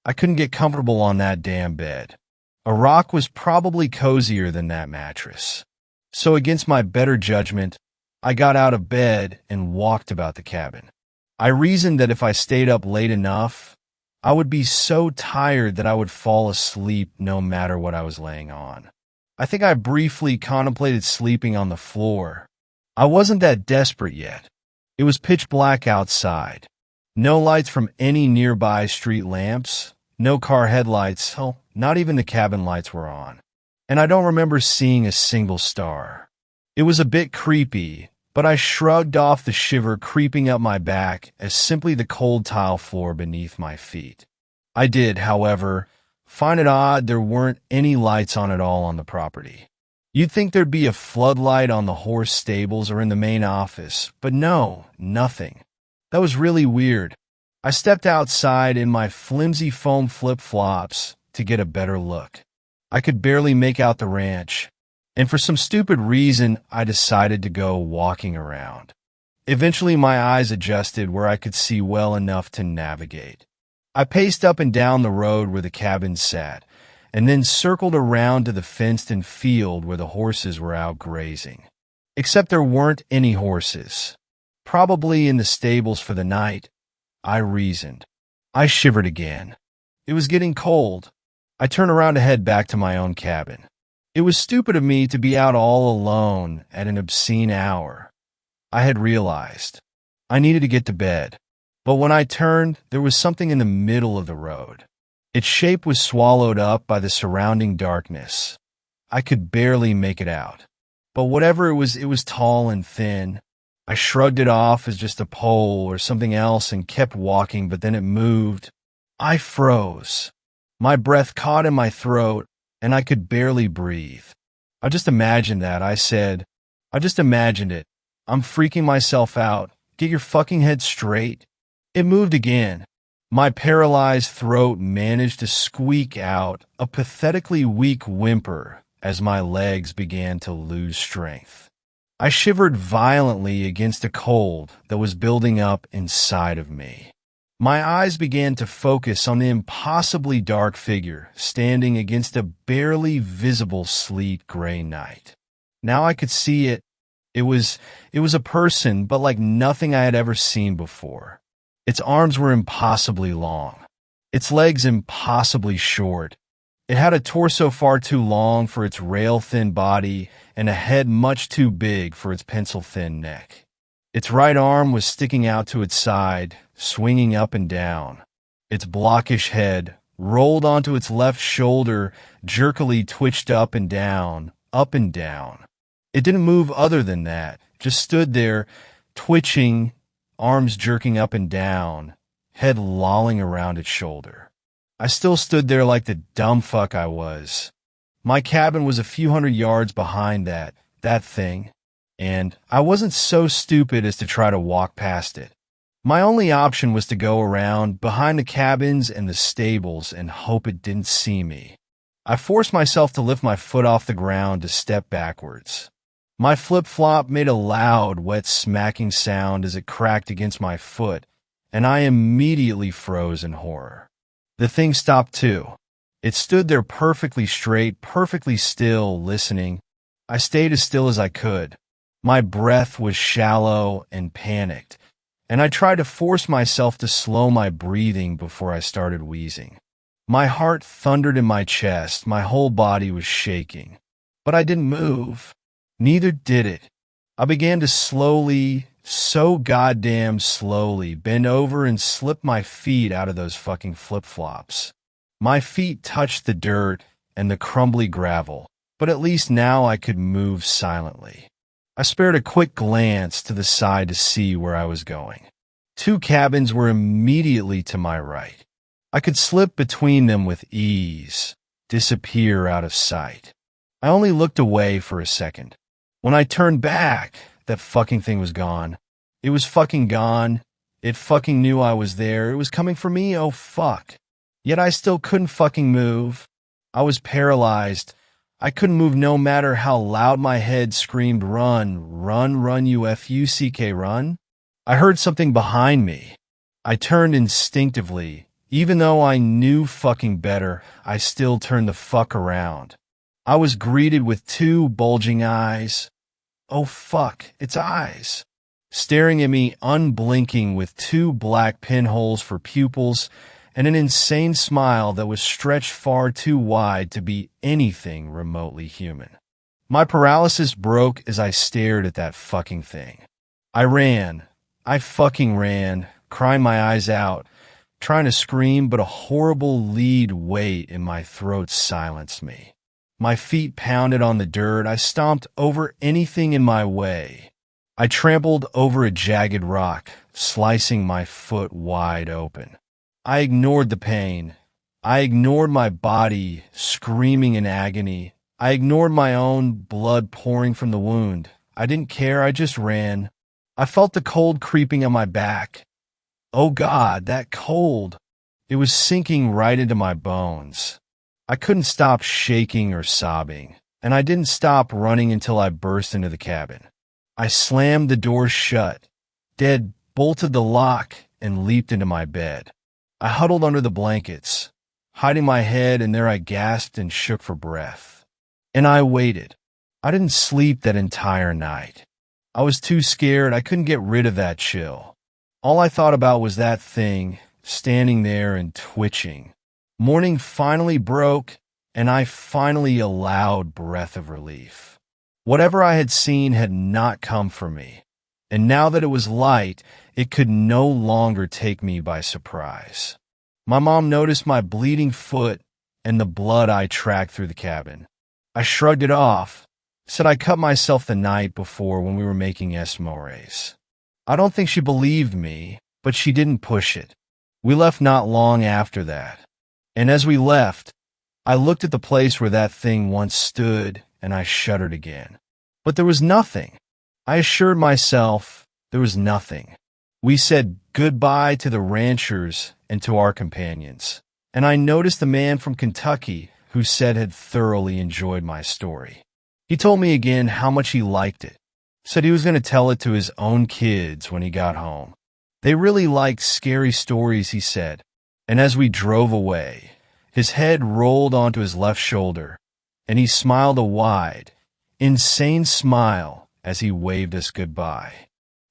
I couldn't get comfortable on that damn bed. A rock was probably cozier than that mattress. So against my better judgment, I got out of bed and walked about the cabin. I reasoned that if I stayed up late enough, I would be so tired that I would fall asleep no matter what I was laying on. I think I briefly contemplated sleeping on the floor. I wasn't that desperate yet. It was pitch black outside. No lights from any nearby street lamps. No car headlights, hell, not even the cabin lights were on. And I don't remember seeing a single star. It was a bit creepy, but I shrugged off the shiver creeping up my back as simply the cold tile floor beneath my feet. I did, however, find it odd there weren't any lights on at all on the property. You'd think there'd be a floodlight on the horse stables or in the main office, but no, nothing. That was really weird. I stepped outside in my flimsy foam flip-flops to get a better look. I could barely make out the ranch, and for some stupid reason, I decided to go walking around. Eventually, my eyes adjusted where I could see well enough to navigate. I paced up and down the road where the cabin sat, and then circled around to the fenced-in field where the horses were out grazing. Except there weren't any horses. Probably in the stables for the night, I reasoned. I shivered again. It was getting cold. I turned around to head back to my own cabin. It was stupid of me to be out all alone at an obscene hour. I had realized. I needed to get to bed. But when I turned, there was something in the middle of the road. Its shape was swallowed up by the surrounding darkness. I could barely make it out. But whatever it was tall and thin. I shrugged it off as just a pole or something else and kept walking, but then it moved. I froze. My breath caught in my throat, and I could barely breathe. I just imagined that, I said. I just imagined it. I'm freaking myself out. Get your fucking head straight. It moved again. My paralyzed throat managed to squeak out a pathetically weak whimper as my legs began to lose strength. I shivered violently against a cold that was building up inside of me. My eyes began to focus on the impossibly dark figure standing against a barely visible sleet gray night. Now I could see it. It was a person, but like nothing I had ever seen before. Its arms were impossibly long. Its legs impossibly short. It had a torso far too long for its rail-thin body and a head much too big for its pencil-thin neck. Its right arm was sticking out to its side, swinging up and down. Its blockish head, rolled onto its left shoulder, jerkily twitched up and down, up and down. It didn't move other than that, just stood there, twitching, arms jerking up and down, head lolling around its shoulder. I still stood there like the dumb fuck I was. My cabin was a few hundred yards behind that thing, and I wasn't so stupid as to try to walk past it. My only option was to go around behind the cabins and the stables and hope it didn't see me. I forced myself to lift my foot off the ground to step backwards. My flip-flop made a loud, wet smacking sound as it cracked against my foot, and I immediately froze in horror. The thing stopped too. It stood there perfectly straight, perfectly still, listening. I stayed as still as I could. My breath was shallow and panicked, and I tried to force myself to slow my breathing before I started wheezing. My heart thundered in my chest, my whole body was shaking. But I didn't move. Neither did it. I began to slowly, so goddamn slowly, bend over and slip my feet out of those fucking flip-flops. My feet touched the dirt and the crumbly gravel, but at least now I could move silently. I spared a quick glance to the side to see where I was going. 2 cabins were immediately to my right. I could slip between them with ease, disappear out of sight. I only looked away for a second. When I turned back, that fucking thing was gone. It was fucking gone. It fucking knew I was there. It was coming for me, oh fuck. Yet I still couldn't fucking move. I was paralyzed. I couldn't move no matter how loud my head screamed, run, run, run, UFUCK, run. I heard something behind me. I turned instinctively. Even though I knew fucking better, I still turned the fuck around. I was greeted with 2 bulging eyes. Oh fuck, it's eyes. Staring at me unblinking with 2 black pinholes for pupils and an insane smile that was stretched far too wide to be anything remotely human. My paralysis broke as I stared at that fucking thing. I ran. I fucking ran, crying my eyes out, trying to scream, but a horrible lead weight in my throat silenced me. My feet pounded on the dirt. I stomped over anything in my way. I trampled over a jagged rock, slicing my foot wide open. I ignored the pain. I ignored my body, screaming in agony. I ignored my own blood pouring from the wound. I didn't care. I just ran. I felt the cold creeping on my back. Oh God, that cold. It was sinking right into my bones. I couldn't stop shaking or sobbing, and I didn't stop running until I burst into the cabin. I slammed the door shut, bolted the lock, and leaped into my bed. I huddled under the blankets, hiding my head, and there I gasped and shook for breath. And I waited. I didn't sleep that entire night. I was too scared. I couldn't get rid of that chill. All I thought about was that thing, standing there and twitching. Morning finally broke, and I finally a loud breath of relief. Whatever I had seen had not come for me, and now that it was light, it could no longer take me by surprise. My mom noticed my bleeding foot and the blood I tracked through the cabin. I shrugged it off, said I cut myself the night before when we were making Eskimo. I don't think she believed me, but she didn't push it. We left not long after that. And as we left, I looked at the place where that thing once stood, and I shuddered again. But there was nothing. I assured myself there was nothing. We said goodbye to the ranchers and to our companions, and I noticed the man from Kentucky who said had thoroughly enjoyed my story. He told me again how much he liked it, said he was going to tell it to his own kids when he got home. They really liked scary stories, he said. And as we drove away, his head rolled onto his left shoulder, and he smiled a wide, insane smile as he waved us goodbye.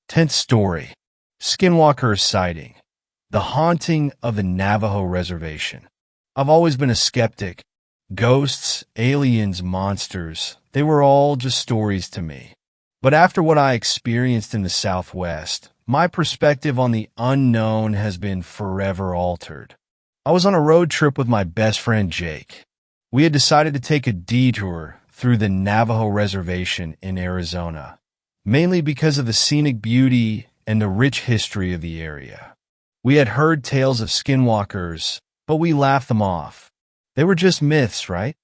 10th story, Skinwalker sighting, the haunting of the Navajo Reservation. I've always been a skeptic. Ghosts, aliens, monsters, they were all just stories to me. But after what I experienced in the Southwest, my perspective on the unknown has been forever altered. I was on a road trip with my best friend Jake. We had decided to take a detour through the Navajo Reservation in Arizona, mainly because of the scenic beauty and the rich history of the area. We had heard tales of skinwalkers, but we laughed them off. They were just myths, right?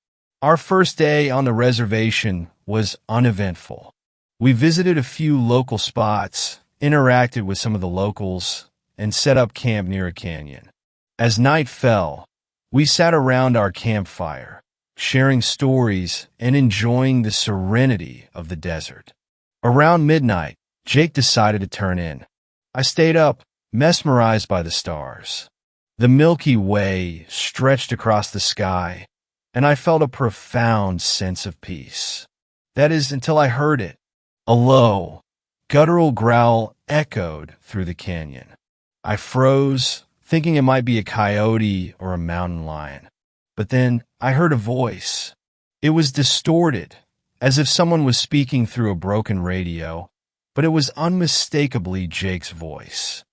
Our first day on the reservation was uneventful. We visited a few local spots, interacted with some of the locals, and set up camp near a canyon. As night fell, we sat around our campfire, sharing stories and enjoying the serenity of the desert. Around midnight, Jake decided to turn in. I stayed up, mesmerized by the stars. The Milky Way stretched across the sky, and I felt a profound sense of peace. That is, until I heard it. A low, guttural growl echoed through the canyon. I froze, thinking it might be a coyote or a mountain lion. But then I heard a voice. It was distorted, as if someone was speaking through a broken radio, but it was unmistakably Jake's voice.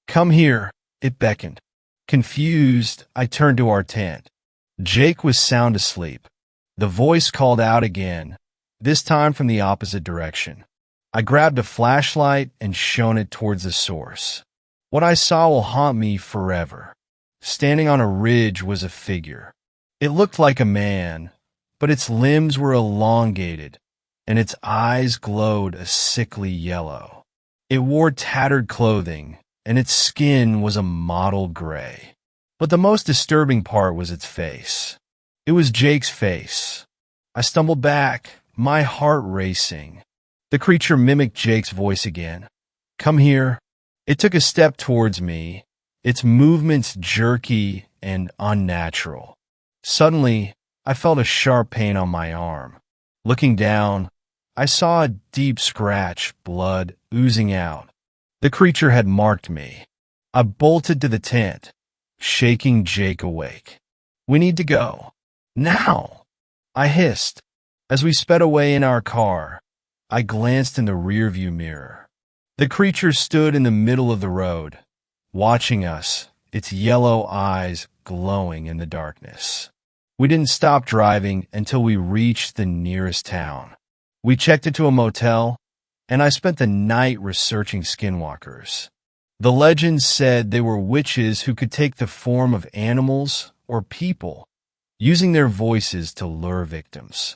"Come here," it beckoned. Confused, I turned to our tent. Jake was sound asleep. The voice called out again, this time from the opposite direction. I grabbed a flashlight and shone it towards the source. What I saw will haunt me forever. Standing on a ridge was a figure. It looked like a man, but its limbs were elongated, and its eyes glowed a sickly yellow. It wore tattered clothing, and its skin was a mottled gray. But the most disturbing part was its face. It was Jake's face. I stumbled back, my heart racing. The creature mimicked Jake's voice again. "Come here." It took a step towards me, its movements jerky and unnatural. Suddenly, I felt a sharp pain on my arm. Looking down, I saw a deep scratch, blood oozing out. The creature had marked me. I bolted to the tent, shaking Jake awake. "We need to go. Now!" I hissed. As we sped away in our car, I glanced in the rearview mirror. The creature stood in the middle of the road, watching us, its yellow eyes glowing in the darkness. We didn't stop driving until we reached the nearest town. We checked into a motel, and I spent the night researching skinwalkers. The legends said they were witches who could take the form of animals or people, using their voices to lure victims.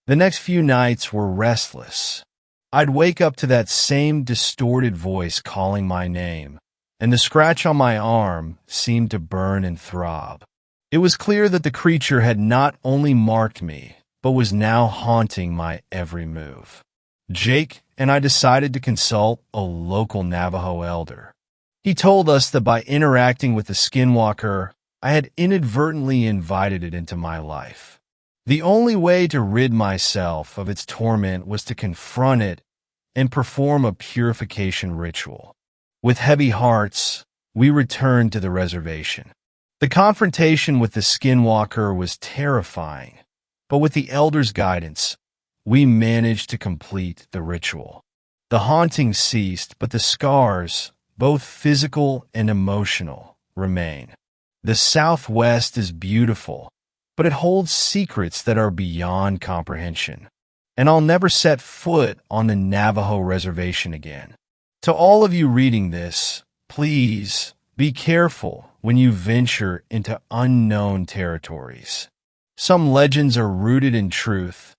The next few nights were restless. I'd wake up to that same distorted voice calling my name, and the scratch on my arm seemed to burn and throb. It was clear that the creature had not only marked me, but was now haunting my every move. Jake and I decided to consult a local Navajo elder. He told us that by interacting with the Skinwalker, I had inadvertently invited it into my life. The only way to rid myself of its torment was to confront it and perform a purification ritual. With heavy hearts, we returned to the reservation. The confrontation with the Skinwalker was terrifying, but with the elder's guidance, we managed to complete the ritual. The haunting ceased, but the scars, both physical and emotional, remain. The Southwest is beautiful, but it holds secrets that are beyond comprehension. And I'll never set foot on the Navajo reservation again. To all of you reading this, please be careful when you venture into unknown territories. Some legends are rooted in truth,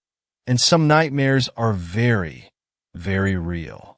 and some nightmares are very, very real.